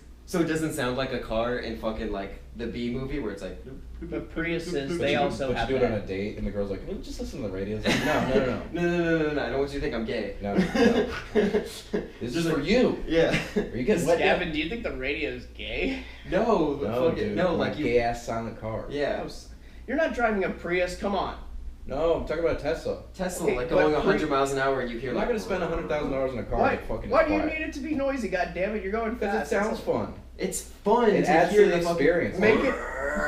doesn't sound like a car in fucking like the B movie where it's like. But Priuses, But they you, also but have you do it on that. a date, and the girl's like, "Can we just listen to the radio?" It's like, no. No, I don't want you to think I'm gay. No. This is for you. Yeah. Are you getting wet? Gavin, do you think the radio is gay? No, No, fucking, dude. no, my like you. gay ass silent car. Yeah. You're not driving a Prius. Come on. No, I'm talking about a Tesla. Tesla, Okay, like but going 100 miles an hour and you hear You're not like. gonna spend $100,000 on a car Why? that fucking Why is do you quiet. need it to be noisy? God damn it, you're going Because fast. it sounds fun. It's fun It to adds hear to the fucking- experience. Make it.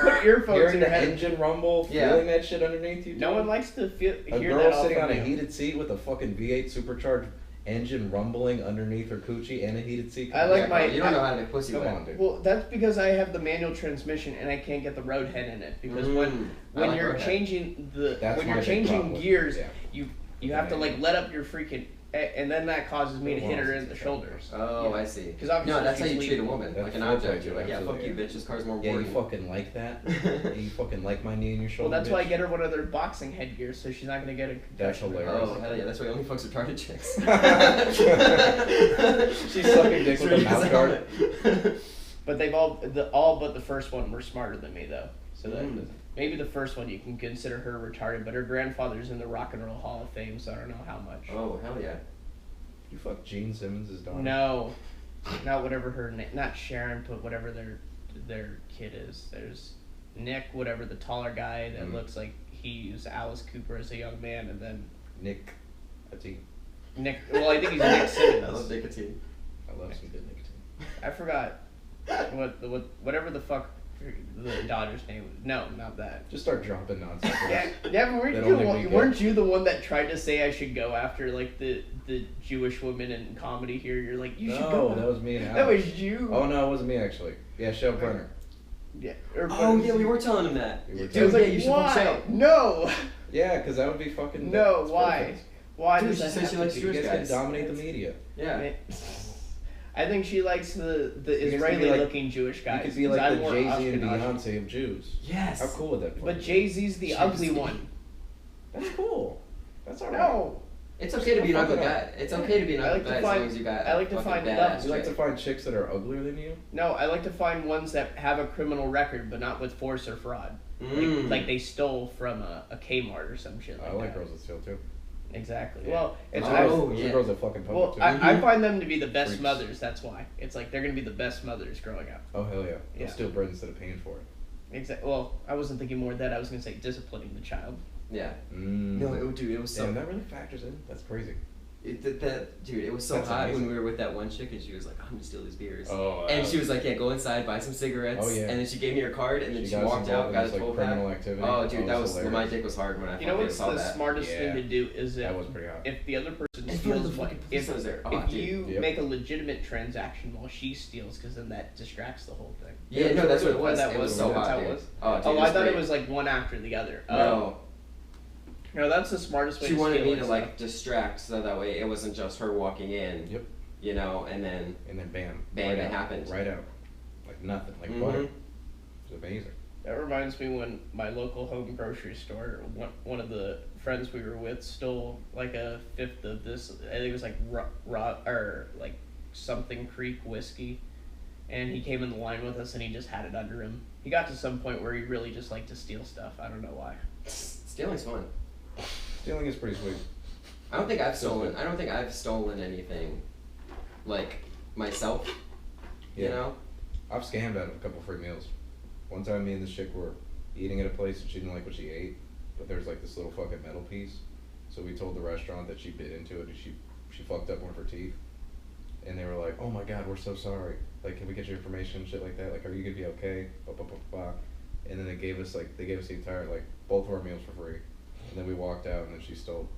Put earphones Hearing in the your head. engine rumble, Yeah. feeling that shit underneath you. No dude. one likes to feel A hear girl that all sitting from on a you. heated seat with a fucking V8 supercharged engine rumbling underneath her coochie and a heated seat. I like Yeah, my- You don't know how to make pussy Come wet. on, dude. Well, that's because I have the manual transmission and I can't get the road head in it. Because when I like you're road head. changing the That's when my you're big changing problem. gears, Yeah. you have to like let up your freaking and then that causes me to hit her in the Yeah. shoulders. Oh, Yeah. I see. 'Cause obviously No, that's how she's you treat a leaving. woman, That's like an foreplay, object. You're dude, like, yeah, fuck absolutely. you, bitch. This car's more Yeah, you important. fucking like that. Yeah, you fucking like my knee in your shoulder. Well, that's why I bitch? get her one of their boxing headgear, so she's not gonna get a That's concussion. hilarious. Oh, hell yeah. That's why only fucks retarded chicks. She's sucking dick with a mouth guard. But they've all but the first one were smarter than me though. So that Mm. maybe the first one you can consider her retarded, but her grandfather's in the Rock and Roll Hall of Fame, so I don't know how much. Oh, hell yeah. You fuck Gene Simmons' daughter. No, not whatever her name, not Sharon, but whatever their kid is. There's Nick, whatever the taller guy that Mhm. looks like he used Alice Cooper as a young man, and then Nick. I think Nick. Well, I think he's Nick Simmons. I love nicotine. I love some good nicotine. I forgot whatever the fuck the daughter's name was. No, not that. Just start dropping nonsense. Yeah, but That only we get. weren't you the one that tried to say I should go after like the Jewish women in comedy here? You're like, you should go. No, that was me and Alex. That was you. Oh no, it wasn't me actually. Yeah, Shel Brenner. Yeah. Oh, yeah, we were telling him that. We were Dude, I was yeah, like, you should fuck why? Shel. No. Yeah, because that would be fucking. No, that's why? perfect. Why Dude, does she that said have she to likes be? You Jewish guys can guys. dominate the media. Yeah. I think she likes the You guys could be Israeli like- looking Jewish guys. You could be 'cause like I'm the more Jay-Z and Ashkenazi. Beyonce of Jews. Yes. How cool would that be? But Jay-Z's the Jay-Z. ugly one. That's cool. That's alright. No. It's okay to be an Fuck ugly it guy. up. It's okay to be an I ugly like to guy as find- long as you got I like to a fucking find badass love. You like to chick. find chicks that are uglier than you? No, I like to find ones that have a criminal record, but not with force or fraud. Mm. Like they stole from a Kmart or some shit like I like that. girls that steal too. Exactly. Yeah. Well, it's Oh, Those are yeah. girls that fucking public well, too. I find them to be the best Freaks. mothers. That's why. It's like they're gonna be the best mothers growing up. Oh hell yeah. They'll Yeah. steal bread instead of paying for it. Well, I wasn't thinking more of that. I was gonna say disciplining the child. Yeah. Mm. No, dude, it was so. Damn, that really factors in. That's crazy. Dude, it was so That's hot amazing. when we were with that one chick, and she was like, "I'm gonna steal these beers." Oh. And she was like, "Yeah, go inside, buy some cigarettes." Oh, yeah. And then she gave me her card, and then she got us walked involved out, in got this, a 12 pack. criminal activity. Oh, dude, that was hilarious. my dick was hard when I You know fucking what's saw the that. smartest Yeah. thing to do is That was pretty hot. if the other person In front of the steals, fucking police was there. Oh, if dude. you Yep. make a legitimate transaction while she steals, because then that distracts the whole thing. Yeah, no, that's what it Oh, was. that It was was- so that's hot, how it dude. was? Oh, dude, Oh, I thought great. it was like one after the other. No, No, that's the smartest way she to wanted steal me to like distract, so that way it wasn't just her walking in. Yep. You know, and then And then bam. Bam, right it out, happened. Right out. Like nothing. Like Mhm. butter. It's amazing. That reminds me when my local home grocery store, one of the friends we were with stole like a fifth of this. I think it was like raw or like something Creek whiskey, and he came in the line with us and he just had it under him. He got to some point where he really just liked to steal stuff. I don't know why. stealing's fun. Stealing is pretty sweet. I don't think I've stolen anything, like myself. You Yeah. know. I've scammed out of a couple free meals. One time, me and this chick were eating at a place and she didn't like what she ate, but there's like this little fucking metal piece. So we told the restaurant that she bit into it and she fucked up one of her teeth. And they were like, "Oh my god, we're so sorry. Like, can we get your information?" Shit like that. Like, are you gonna be okay? Blah, blah, blah, blah. And then they gave us the entire both of our meals for free. And then we walked out and then she stole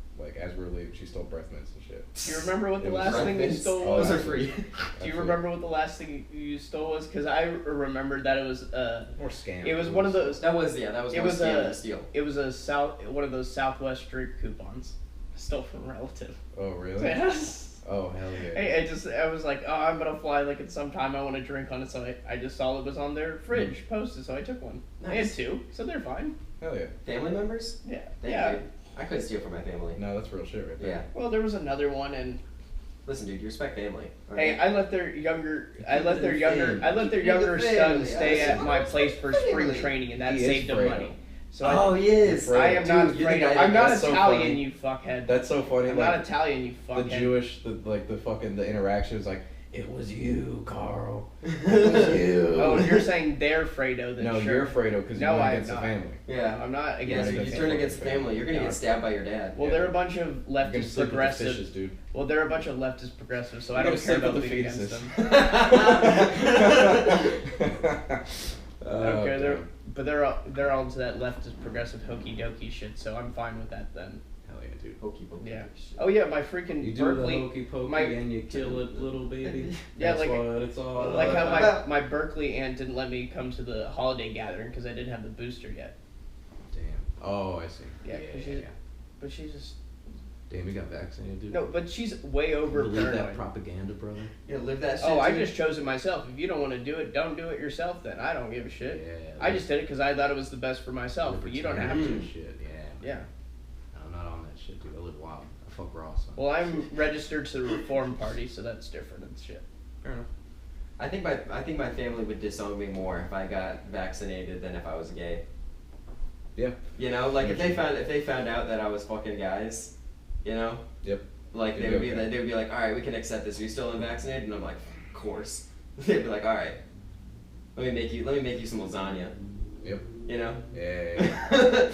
as we were leaving, she stole breath mints and shit. Do you remember what the It was last thing you breakfast. stole Oh, was? Those are absolutely. free. Do you Absolutely. remember what the last thing you stole was? Because I remembered that it was More scam. it was one of those. That was It more was scam a- than steal. It was one of those Southwest drink coupons. Stole from a relative. Oh really? Yes. Oh hell yeah. I was like, oh, I'm gonna fly like at some time. I want to drink on it, so I just saw it was on their fridge posted, so I took one. I had Nice. 2, so they're fine. Hell yeah. Family members? Yeah. Thank yeah. you. I couldn't steal from my family. No, that's real shit right there. Yeah. Well, there was another one, and Listen, dude, you respect family. hey, I let their younger family. son stay Yeah. at my place for spring Family. training, and that He is saved him Fredo. money. So Oh, he is. I am Dude, not you're the Fredo. guy that- I'm not that's so Italian, funny. you fuckhead. That's so funny. I'm like, not Italian, you the fuckhead. Jewish, the interaction was like, it was you, Carl. It was you. Oh, you're saying they're Fredo, then no, sure. you're Fredo because No, you're I am against the not. family. Yeah. I'm not Yeah, against so You're you it. turn against the family, you're gonna No. get stabbed by your dad. Well, Yeah. they're a bunch of You're gonna leftist sleep with the progressives. fishes, dude. Well, they're a bunch of leftist progressives, so I You're don't gonna care sleep about with the being against fetuses. them. Oh, Okay, damn. but they're all into that leftist progressive hokey dokey shit, so I'm fine with that then. Hell yeah, dude. Hokey pokey. Yeah. Oh yeah, my freaking You do Berkeley. the hokey pokey my- and you kill it, little baby. Yeah, That's like- what it's all Like how about. my Berkeley aunt didn't let me come to the holiday gathering because I didn't have the booster yet. Damn. Oh, I see. Yeah, 'cause she's- yeah. But she's just Damn, you got vaccinated, dude. no. But she's way over Believe that paranoid. propaganda, brother. Yeah, live that shit. Oh, I dude. just chose it myself. If you don't want to do it, don't do it yourself. Then I don't give a shit. Yeah. I just did it because I thought it was the best for myself. But you don't have to. Libertarian Shit, yeah. Yeah. I'm not on that shit, dude. I live wild. I fuck raw, son. Well, I'm registered to the Reform Party, so that's different and shit. Fair enough. I think my family would disown me more if I got vaccinated than if I was gay. Yeah. You know, like if they found out that I was fucking guys, you know, Yep. like You'd they be would be okay. they would be like, all right, we can accept this. Are you still unvaccinated? And I'm like, of course. They'd be like, all right, let me make you some lasagna. Yep. You know. Yeah.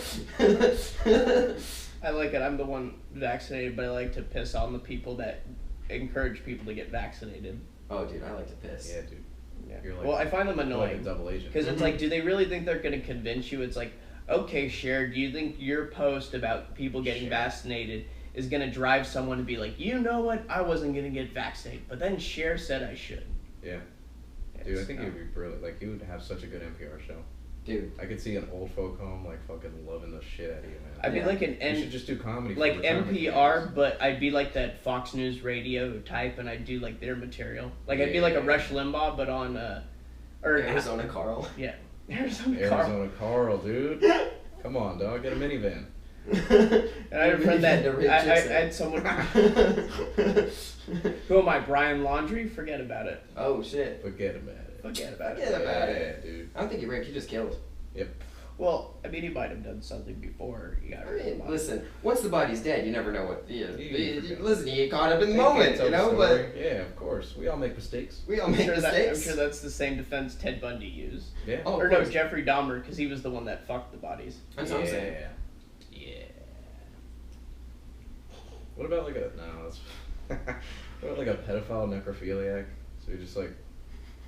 I like it. I'm the one vaccinated, but I like to piss on the people that encourage people to get vaccinated. Oh, dude, I like to piss. Yeah, dude. Yeah. You're like- Well, I find them You're like a annoying double agent. because it's Mhm. like, do they really think they're going to convince you? It's like, okay, Cher, do you think your post about people getting Cher. vaccinated is going to drive someone to be like, you know what, I wasn't going to get vaccinated, but then Cher said I should. Yeah. Yeah, Dude, I it's think not- you'd be brilliant. Like, you would have such a good NPR show. Dude, I could see an old folk home, like, fucking loving the shit out of you, man. I'd be Yeah. like an You should N, just do comedy. for like retirement NPR, communities. but I'd be like that Fox News radio type, and I'd do like their material. Like I'd be like a Yeah. Rush Limbaugh, but on or Arizona Carl. Yeah, Arizona Carl. Arizona Carl, dude. Come on, dog. Get a minivan. And I had a friend that I had someone. Who am I? Brian Laundrie? Forget about it. Oh shit. Forget about it. Forget about Forget it. about Yeah, it. dude. I don't think you raped. You just killed. Yep. Well, I mean, he might have done something before he got rid of the body. Listen, once the body's dead, you never know what. Listen, you get caught up in the They can't moment, tell you the know. story. But yeah, of course, we all make mistakes. we all I'm make sure, mistakes. I'm sure that's the same defense Ted Bundy used. Yeah. Oh, Or of no, course. Jeffrey Dahmer, because he was the one that fucked the bodies. That's what I'm saying. Yeah. What about like a that's what about like a pedophile necrophiliac? So he just like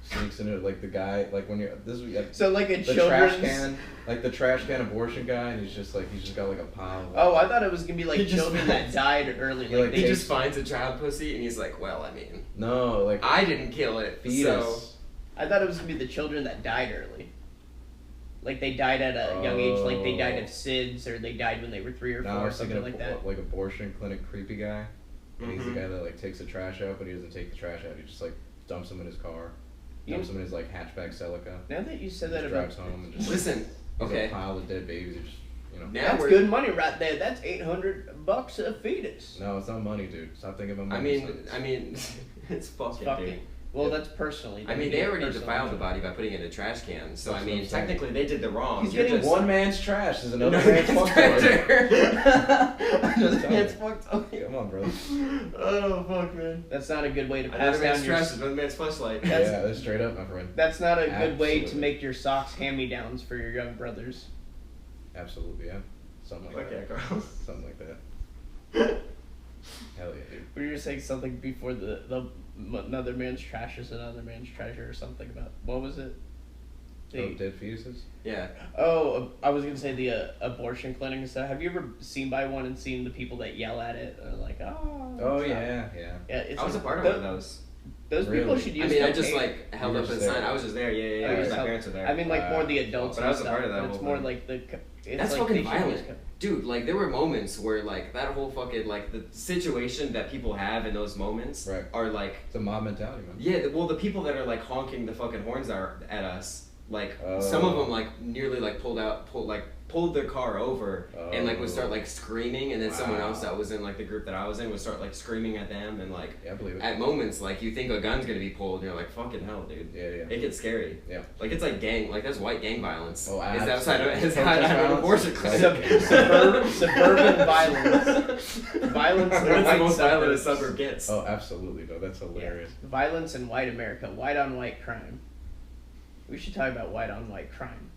sneaks into it, like the guy, like when you're this is like, So like a the children's... trash can, like the trash can abortion guy, and he's just got like a pile. Of, Oh, I thought it was gonna be like He just children that died early. He, Like, like, they He just just finds a child pussy and he's like, well, I mean, no, like I didn't kill it, fetus. so I thought it was gonna be the children that died early. Like they died at a young age, like they died of SIDS, or they died when they were 3 or 4, No, I or was thinking something of like that. like abortion clinic creepy guy. And he's the Mhm. guy that like takes the trash out, but he doesn't take the trash out. He just like dumps them in his car, dumps them in his like hatchback Celica. Now that you said Just that about... drives home and just listen. there's Okay, a pile of dead babies. He just now That's we're. good money right there. That's $800 a fetus. No, it's not money, dude. Stop thinking about I money. mean, it's fucking, Fucking. dude. Well, Yeah. that's personally. I mean, they already Personally. defiled the body by putting it in a trash can. So That's I what I'm mean, saying. technically, they did the wrong. He's You're getting just- One man's trash is another Another man's fuck treasure. toy. Another man's fuck toy. Come on, bro. Oh fuck, man. That's not a good way to pass Another down man's your... trash is another man's flashlight. That's- Yeah, that's straight up, my friend. That's not a good way to Absolutely. make your socks hand-me-downs for your young brothers. Absolutely, yeah. Something like Fuck yeah, that. Karl. Something like that. Hell yeah, dude. Were you saying something before the another man's trash is another man's treasure or something about... What was it? Oh, dead fetuses? Yeah. Oh, I was gonna say the abortion clinic and stuff. Have you ever seen by one and seen the people that yell at it? They're like, oh. Oh, it's not-" yeah, yeah. Yeah, it's I was a like, part of tho- one of those. Those people Really? should I use. mean, I just cocaine. like held You up were a just sign. there. I was just there. Yeah, Oh, because you're my parents were there. I mean, like more the adults. But I was and a part stuff, of that but it's whole more thing. like the. It's That's like fucking they should violent. use co- Dude, like there were moments where like that whole fucking like the situation that people have in those moments Right. are like It's a mob mentality, man. yeah, well the people that are like honking the fucking horns are at us, like some of them like nearly like pulled their car over and like would start like screaming, and then someone else that was in like the group that I was in would start like screaming at them, and like Yeah, I believe it. at moments like you think a gun's gonna be pulled and you're like fucking hell, dude. Yeah, yeah. It gets scary. Yeah. Like it's like gang, like that's white gang violence. Oh, It's outside of absolutely. it's outside of an abortion Protest clinic. suburban violence. Violence in the That's the white most violent a suburbs. suburb gets. Oh, absolutely, though. That's hilarious. Violence in white America, white on white crime. We should talk about white on white crime.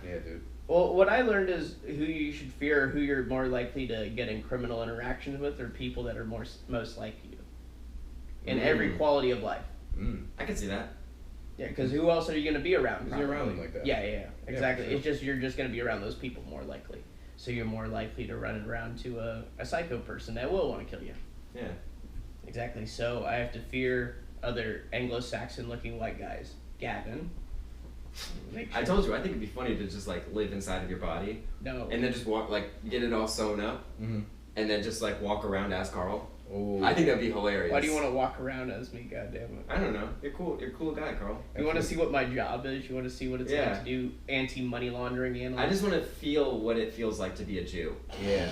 Yeah, dude. Well, what I learned is who you should fear, who you're more likely to get in criminal interactions with, are people that are most like you. In every quality of life. Mm. I can see that. Yeah, because who else are you going to be around? Because you're around probably? them like that. Yeah, exactly. for sure. It's just you're just going to be around those people more likely. So you're more likely to run around to a psycho person that will want to kill you. Yeah. Exactly. So I have to fear other Anglo-Saxon looking white guys. Gavin. Make I sure- told you, I think it'd be funny to just like live inside of your body No. and then just walk, like get it all sewn up Mm-hmm. and then just like walk around as Karl. Oh. I think that'd be hilarious. Why do you want to walk around as me? Goddamn I don't know. You're cool. You're a cool guy, Karl. it. You want to see what my job is? You want to see what it's Yeah. like to do anti-money laundering and all I just want to feel what it feels like to be a Jew. Yeah.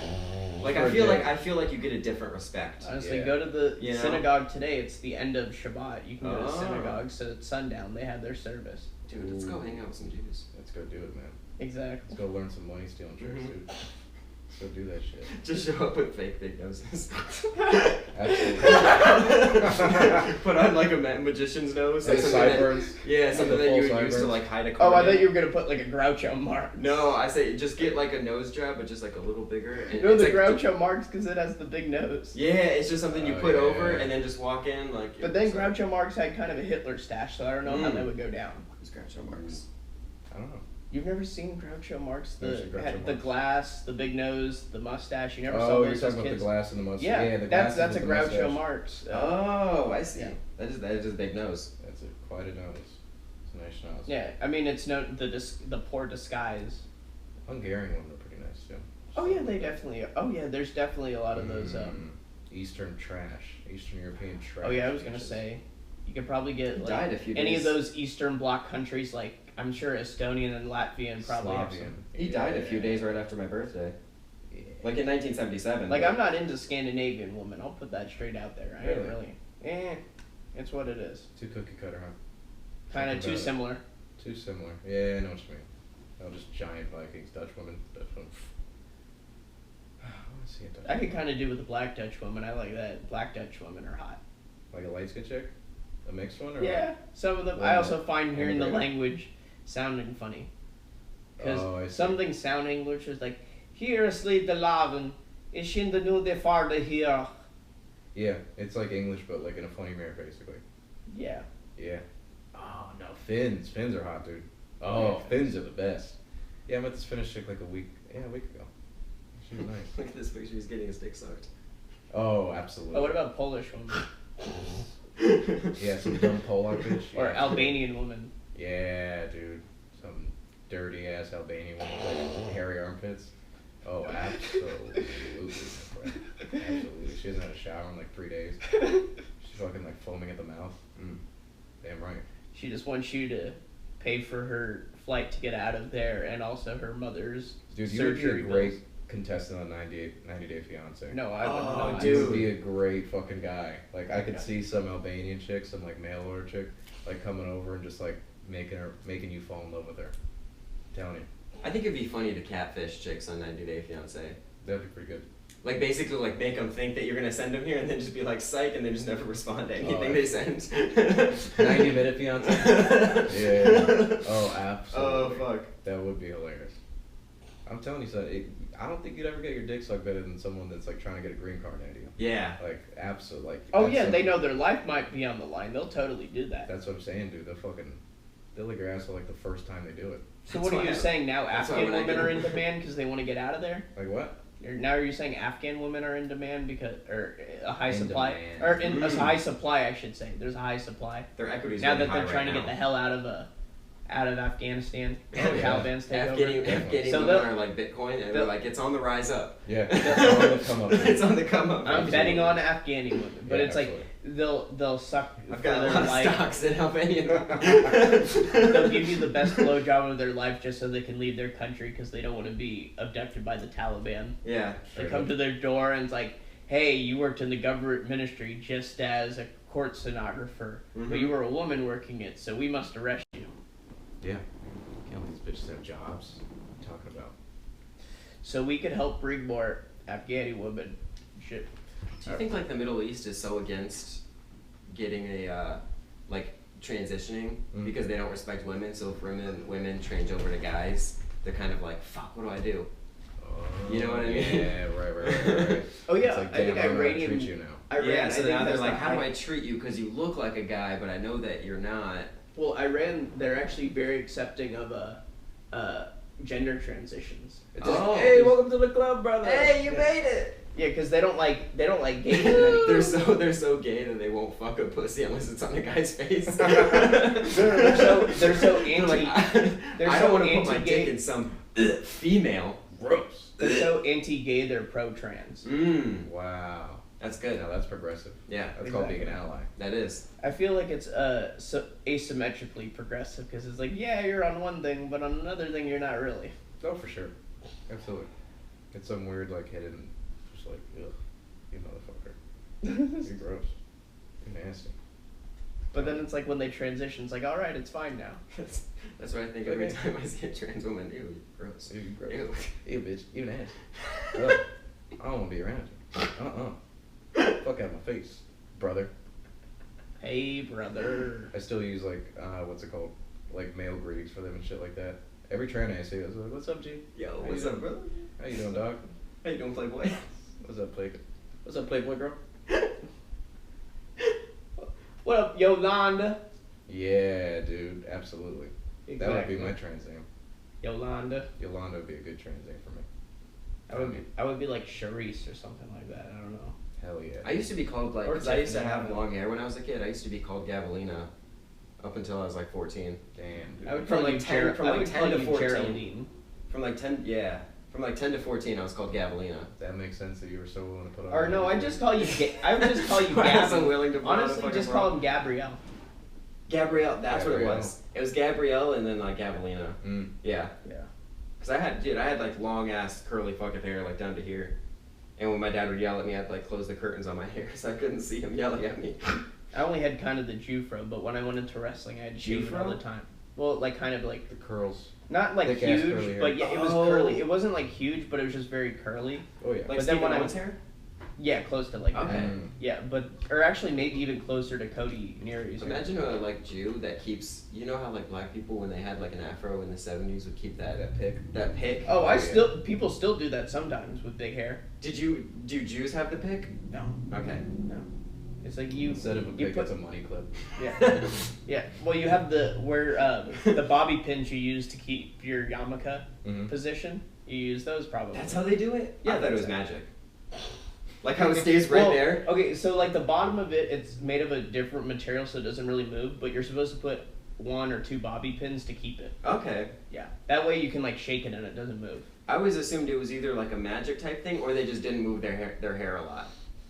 Like For a day. I feel like you get a different respect. Honestly, Yeah. go to the You know? synagogue today. It's the end of Shabbat. You can go to Oh. synagogue, so at sundown they have their service. Dude, let's go hang out with some Jews. Let's go do it, man. Exactly. Let's go learn some money stealing tricks, Mhm. dude. Let's go do that shit. Just show up with fake big noses. Absolutely. Put on like a magician's nose. Like something that- sideburns. Yeah, something the that you full would use to sideburns. like hide a Oh, card. I thought in. you were gonna put like a Groucho Marx. No, I say just get like a nose job, but just like a little bigger. And No, it's the like Groucho Marx because it has the big nose. Yeah, it's just something you Oh, put yeah. over and then just walk in like. But then it's like- Groucho Marx had kind of a Hitler stash, so I don't know how Mm. that would go down. Who's Groucho Marx? I don't know. You've never seen Groucho Marx? Never seen Groucho Had the Marx. glass, the big nose, the mustache. You never saw Oh, you're those talking as about the kids? glass and the mustache. Yeah, the that's glasses a with the Groucho mustache. Marx. Oh, I see. Yeah. That is a big nose. That's quite a nose. It's a nice nose. Yeah, I mean it's no the poor disguise. Hungarian ones are pretty nice too. Oh yeah, they definitely. Oh yeah, there's definitely a lot of those. Eastern trash, Eastern European trash. Oh yeah, I was gonna say, you could probably get He like died a few any of days. those Eastern Bloc countries. Like I'm sure Estonian and Latvian probably have some. Slavian. He died a few days right after my birthday, Yeah. like in 1977. Like but- I'm not into Scandinavian women. I'll put that straight out there. I ain't Really? really. It's what it is. Too cookie cutter, huh? Kind of Something too about it. similar. Too similar. Yeah, I know what you mean. No, just giant Vikings, Dutch women. Dutch women. I want to see a Dutch I could kind of do with a black Dutch woman. I like that. Black Dutch women are hot. Like a light skin chick? A mixed one? Or Yeah, some of them. Well, I also find hearing the immigrant. language sounding funny. Oh, I Because see. some things sound English is like, hier is Lied de Laven, is in de nu de vaarde hier. Yeah, it's like English, but like in a funny manner, basically. Yeah. Yeah. Oh, no, Finns. Finns are hot, dude. Oh, Yeah. Finns are the best. Yeah, I met this Finnish chick like a week ago. She was nice. Look at this picture. He's getting his dick sucked. Oh, absolutely. Oh, what about Polish woman? Yeah, some dumb Polak bitch. Or Yeah. Albanian woman? Yeah, dude. Some dirty ass Albanian woman with like hairy armpits. Oh, absolutely. Absolutely. She hasn't had a shower in like 3 days. She's fucking like foaming at the mouth. Damn right. She just wants you to pay for her flight to get out of there and also her mother's Dude, you would be a surgery great bills. contestant on 90 Day Fiancé. No, I wouldn't know. You dude. would be a great fucking guy. Like, I could see some Albanian chick, some like mail order chick, like coming over and just like making you fall in love with her. I'm telling you. I think it'd be funny to catfish chicks on 90 Day Fiancé. That'd be pretty good. Like basically like make them think that you're gonna send them here and then just be like psych and then just never respond to anything Oh, they send. 90-minute Fiancé? Yeah. Oh, absolutely. Oh fuck. That would be hilarious. I'm telling you, son, I don't think you'd ever get your dick sucked better than someone that's like trying to get a green card out of you. Yeah. Like, absolutely. Like, Oh that's yeah, they something- know their life might be on the line. They'll totally do that. That's what I'm saying, dude. They'll lick your asshole like the first time they do it. So That's what are why you I- saying now? that's why Afghan when I women get- are in demand because they want to get out of there. Like what? Now are you saying Afghan women are in demand because, or a high In supply, demand. or in a Mm. high supply, I should say. There's a high supply Their equity's now really that they're high trying right to get the now. hell out of Afghanistan. Oh, The yeah. Taliban's take over. Afghani So women they'll- are like Bitcoin and they're they'll- like it's on the rise up. Yeah. It's on the come up. It's on the come up. I'm betting on Afghani women, but Yeah, it's like they'll suck I've for got a their lot of life. stocks in Albania. They'll give you the best blowjob of their life just so they can leave their country because they don't want to be abducted by the Taliban. Yeah. They come to their door and it's like, hey, you worked in the government ministry just as a court stenographer, but you were a woman working it, so we must arrest you. Yeah. Can't let these bitches have jobs. What are you talking about? So we could help bring more Afghani women. Shit. Do you think like the Middle East is so against getting a like transitioning because they don't respect women? So if women change over to guys, they're kind of like, fuck, what do I do? You know what I mean? Yeah, right. Oh yeah, It's like, I think damn, I don't know how to Iranian. treat you now. Iran, Yeah, I so think now they're that's like, the how do high- I treat you? Because you look like a guy, but I know that you're not. Well, Iran, they're actually very accepting of gender transitions. It's Oh. like, hey, welcome to the club, brother. Hey, you Yeah. made it! Yeah, because they don't like gays. in any- They're so gay that they won't fuck a pussy unless it's on a guy's face. they're so anti. Like, I they're don't so want to put my anti-gay. dick in some female. Gross. They're so anti-gay. They're pro-trans. Wow. That's good. Now that's progressive. Yeah, That's called being an Exactly. ally. that is. I feel like it's asymmetrically progressive because it's like, yeah, you're on one thing, but on another thing, you're not really. Oh, for sure. Absolutely. It's some weird, like, hidden, just like, ugh, you motherfucker. You're gross. You're nasty. But then it's like when they transition, it's like, all right, it's fine now. That's what I think every time I see a trans woman. Ew, gross. Ew, you gross. Ew. Ew, bitch. You nasty. Ugh. I don't want to be around you. Fuck out of my face, brother. Hey, brother. I still use, like, what's it called? Like, male greetings for them and shit like that. Every trans I see, I was like, what's up, G? Yo, How what's you up, doing? brother? How you doing, dog? How you doing, Playboy? What's up, Playboy? What's up, Playboy girl? What up, Yolanda? Yeah, dude, absolutely. That would be my trans name. Yolanda. Yolanda would be a good trans name for me. I would be like Charisse or something like that. I don't know. Hell yeah. I used to be called like, Or 'cause I used to Tiffany. have long hair when I was a kid. I used to be called Gavelina up until I was like 14. Damn, dude. I would From call like you 10 from like 10 to 14. Geraldine. From like 10, yeah. From like 10 to 14, I was called Gavelina. That makes sense that you were so willing to put on. Or no, I just call you. I would just call you I was Gab. unwilling to put on a Honestly, fucking just bra. call him Gabrielle. Gabrielle, that's what it Gabrielle. was. It was Gabrielle and then like Gavelina. Yeah. Yeah. Cause I had like long ass curly fucking hair like down to here, and when my dad would yell at me, I'd like close the curtains on my hair so I couldn't see him yelling at me. I only had kind of the Jufro, but when I went into wreshling, I had to shave it all Jufro? the time. Well, like kind of like The curls. Not like Thick-ass curly huge, hair. but yeah, it was curly. It wasn't like huge, but it was just very curly. Oh yeah. Like But then Stephen when I Owen's hair? Yeah, close to like Okay. that. Yeah, or actually maybe even closer to Cody Neary's. Imagine a like Jew that keeps, you know how like black people when they had like an afro in the 70s would keep that pick. that pick. Oh, yeah. People still do that sometimes with big hair. Do Jews have the pick? No, Okay. no. It's like you Instead of a you pick, put- it's a money clip. Yeah, yeah. Well, you have the bobby pins you use to keep your yarmulke Mm-hmm. position. You use those probably. That's how they do it? Yeah, I thought it was that's magic. Like how it stays right Well, there? Okay, so like the bottom of it, it's made of a different material, so it doesn't really move. But you're supposed to put 1 or 2 bobby pins to keep it. Okay. Yeah, that way you can like shake it and it doesn't move. I always assumed it was either like a magic type thing or they just didn't move their hair a lot.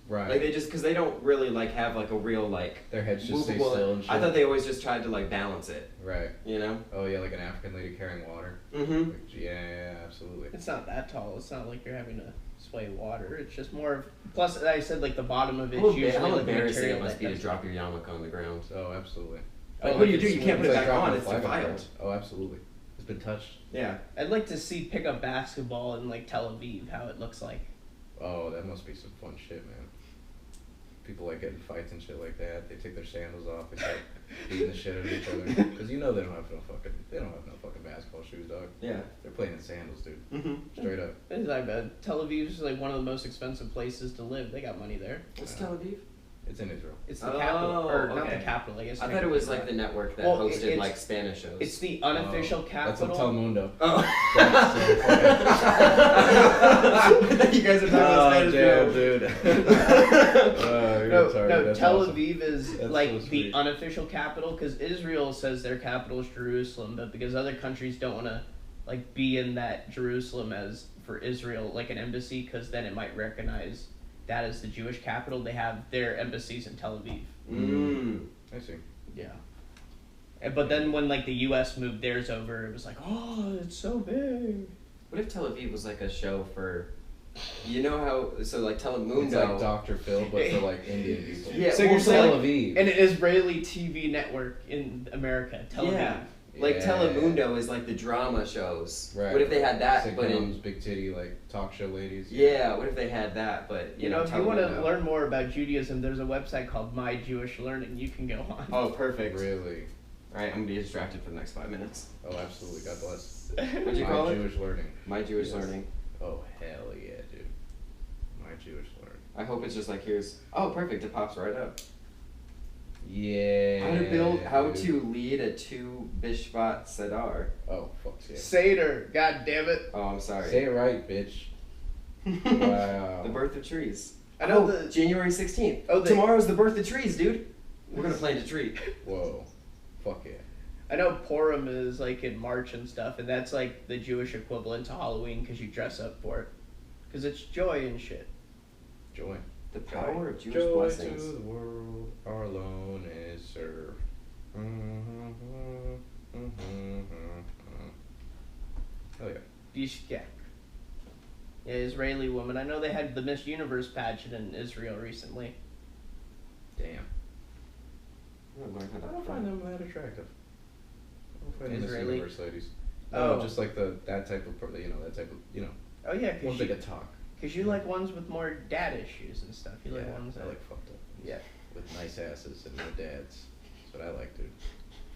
Right. Like they just, because they don't really like have like a real like Their heads just stay movable. still and shit. I thought they always just tried to like balance it, Right. you know? Oh yeah, like an African lady carrying water. Mm-hmm. Like, yeah, absolutely. It's not that tall. It's not like you're having to sway water. It's just more of. Plus, I said like the bottom of it's usually How like a embarrassing material it must that be to does- drop your yarmulke on the ground. Oh, absolutely. Like, Oh, what do you like do? You can't put it It's back like on. dropping It's a flag defiled. ground. Oh, absolutely. It's been touched. Yeah. I'd like to see pickup basketball in like Tel Aviv, how it looks like. Oh, that must be some fun shit, man. People like getting fights and shit like that. They take their sandals off and start beating the shit out of each other. Because you know they don't have no fucking basketball shoes, dog. Yeah. They're playing in sandals, dude. Mm-hmm. Straight up. It's not bad. Tel Aviv's like one of the most expensive places to live. They got money there. What's Tel Aviv? It's in Israel. It's the Oh, capital, or not the okay. capital, I guess. I thought it was like the network that Well, hosted it's- like Spanish shows. It's the unofficial That's in capital. Telemundo. Oh. That's so funny. I thought you guys are talking about Spanish shows. dude. You're No, retarded. no. That's Tel awesome. Aviv is That's like so the sweet. unofficial capital because Israel says their capital is Jerusalem, but because other countries don't want to like be in that Jerusalem as for Israel like an embassy, because then it might recognize that as the Jewish capital. They have their embassies in Tel Aviv. Mm. I see. Yeah. But then when like the U.S. moved theirs over, it was like, oh, it's so big. What if Tel Aviv was like a show for, you know how, so like Telemundo. It's like Dr. Phil, but for like Indian people. Yeah, So well, you're so, saying Tel Aviv. an Israeli TV network in America, Tel Aviv. Yeah. Like Yeah. Telemundo is like the drama shows. Right. What if they had that, but in Sitcoms, big titty, like talk show ladies. yeah? What if they had that, but You know, if you want to Telemundo. learn more about Judaism, there's a website called My Jewish Learning. You can go on. Oh, perfect. Really? All right, I'm gonna be distracted for the next 5 minutes. Oh, absolutely. God bless. What'd you My call it? Jewish learning. My Jewish Yes. learning. Oh, hell yeah, dude. My Jewish learning. I hope it's just like here's. Oh, perfect! It pops right up. Yeah. How dude. to lead a 2 Bishvat Sedar. Oh, fuck yeah. Seder, god damn it. Oh, I'm sorry. Say it right, bitch. Wow. The birth of trees. I know Oh, January 16th. Oh, Tomorrow's the birth of trees, dude. We're gonna plant a tree. Whoa. Fuck yeah. I know Purim is like in March and stuff, and that's like the Jewish equivalent to Halloween because you dress up for it. Because it's joy and shit. Joy. The power of Jewish Joy blessings. to the world, our alone is served. Hell yeah. Bishkek. Yeah, Israeli woman. I know they had the Miss Universe pageant in Israel recently. Damn. I'm gonna learn how I to don't fly. find them that attractive. I don't find Miss Israeli? Universe ladies. Oh. No, just like that type of, that type of, Oh yeah, ones because that can talk. you like ones with more dad issues and stuff. You like Yeah, ones that I like fucked up ones. Yeah. With nice asses and no dads. That's what I like, dude.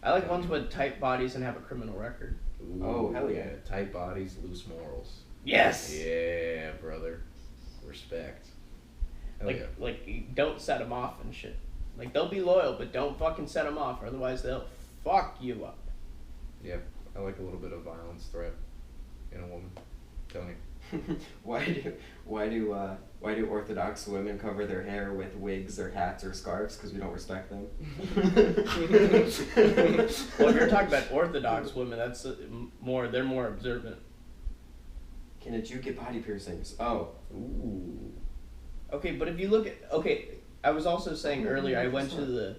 I like ones with tight bodies and have a criminal record. Ooh, Oh, hell yeah. Tight bodies, loose morals. Yes. Yeah, brother. Respect. Hell yeah. Like don't set them off and shit. Like they'll be loyal, but don't fucking set them off, or otherwise they'll fuck you up. Yeah, I like a little bit of violence threat in a woman. Tell me. Why do Orthodox women cover their hair with wigs or hats or scarves? Because we don't respect them. Well, if you're talking about Orthodox women, that's they're more observant. Can a Jew get body piercings? Oh, Ooh. Okay, but if you look at I was also saying earlier I went to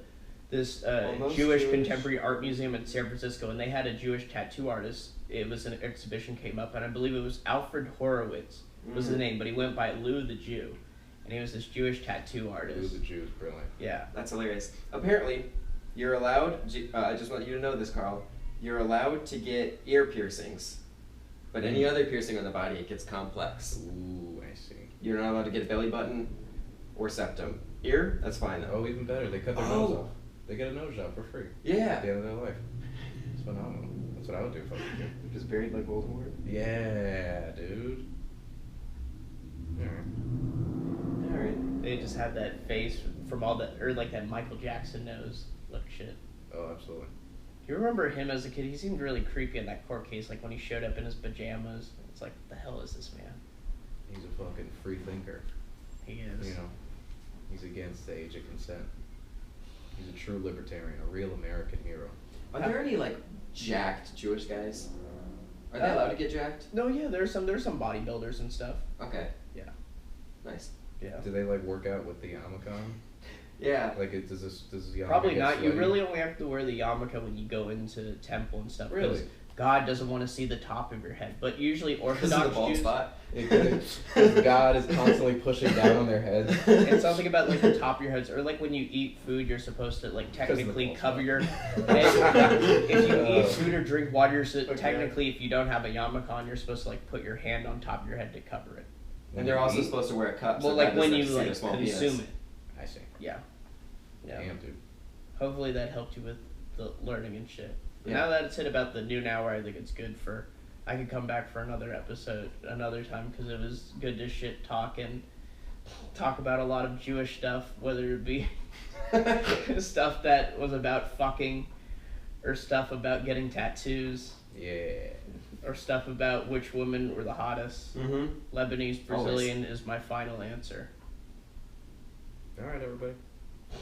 this Almost Jewish Jewish. contemporary art museum in San Francisco, and they had a Jewish tattoo artist. It was an exhibition came up, and I believe it was Alfred Horowitz was the name, but he went by Lou the Jew, and he was this Jewish tattoo artist. Lou the Jew is brilliant. Yeah. that's hilarious. Apparently, you're allowed. I just want you to know this, Karl. you're allowed to get ear piercings, but any other piercing on the body, it gets complex. Ooh, I see. You're not allowed to get a belly button or septum. Ear, that's fine though. Oh, even better. They cut their nose off. They get a nose job for free. Yeah. At the end of their life. It's phenomenal. That's what I would do if I was a kid. Just buried like Voldemort. Yeah, dude. Alright. Alright. They just have that face from all that, or like that Michael Jackson nose look shit. Oh, absolutely. Do you remember him as a kid? He seemed really creepy in that court case, like when he showed up in his pajamas. It's like, what the hell is this man? He's a fucking free thinker. He is. You know, he's against the age of consent. He's a true libertarian, a real American hero. Are there any like jacked Jewish guys? Are they allowed to get jacked? No, yeah, there's some bodybuilders and stuff. Okay. Yeah. Nice. Yeah. Do they like work out with the yarmulke on? Yeah. Like, does this yarmulke Probably get not. You sweaty? really only have to wear the yarmulke when you go into temple and stuff. Really? 'Cause God doesn't want to see the top of your head. But usually Because Orthodox of the bald Jews, spot. Because God is constantly pushing down on their heads. it's something about like the top of your heads, or like when you eat food, you're supposed to like technically bald cover spot. your head. If you eat Oh. food or drink water, you're Okay. technically, if you don't have a yarmulke on, you're supposed to like put your hand on top of your head to cover it. And they're also supposed to wear a cup. Well, so like God when doesn't you have to see their like small consume penis. it. I see. Yeah. Yeah. Damn, dude. Hopefully that helped you with the learning and shit. But Yeah. now that it's hit about the noon hour, I think it's good for. I could come back for another episode another time because it was good to shit talk and talk about a lot of Jewish stuff, whether it be stuff that was about fucking, or stuff about getting tattoos, Yeah. or stuff about which women were the hottest. Mm-hmm. Lebanese, Brazilian is my final answer. All right, everybody.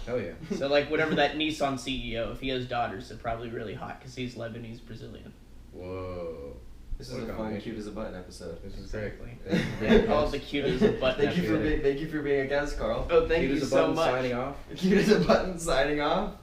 Hell yeah. So like whatever that Nissan CEO, if he has daughters, they're probably really hot because he's Lebanese Brazilian. Whoa. This What is a a fun, combination. Cute as a button episode. This is Exactly. great. Yeah, call it the cute as a button. Thank you for episode. being a guest, Carl. Oh, thank Cute you as a so button much. signing off. Cute as a button signing off.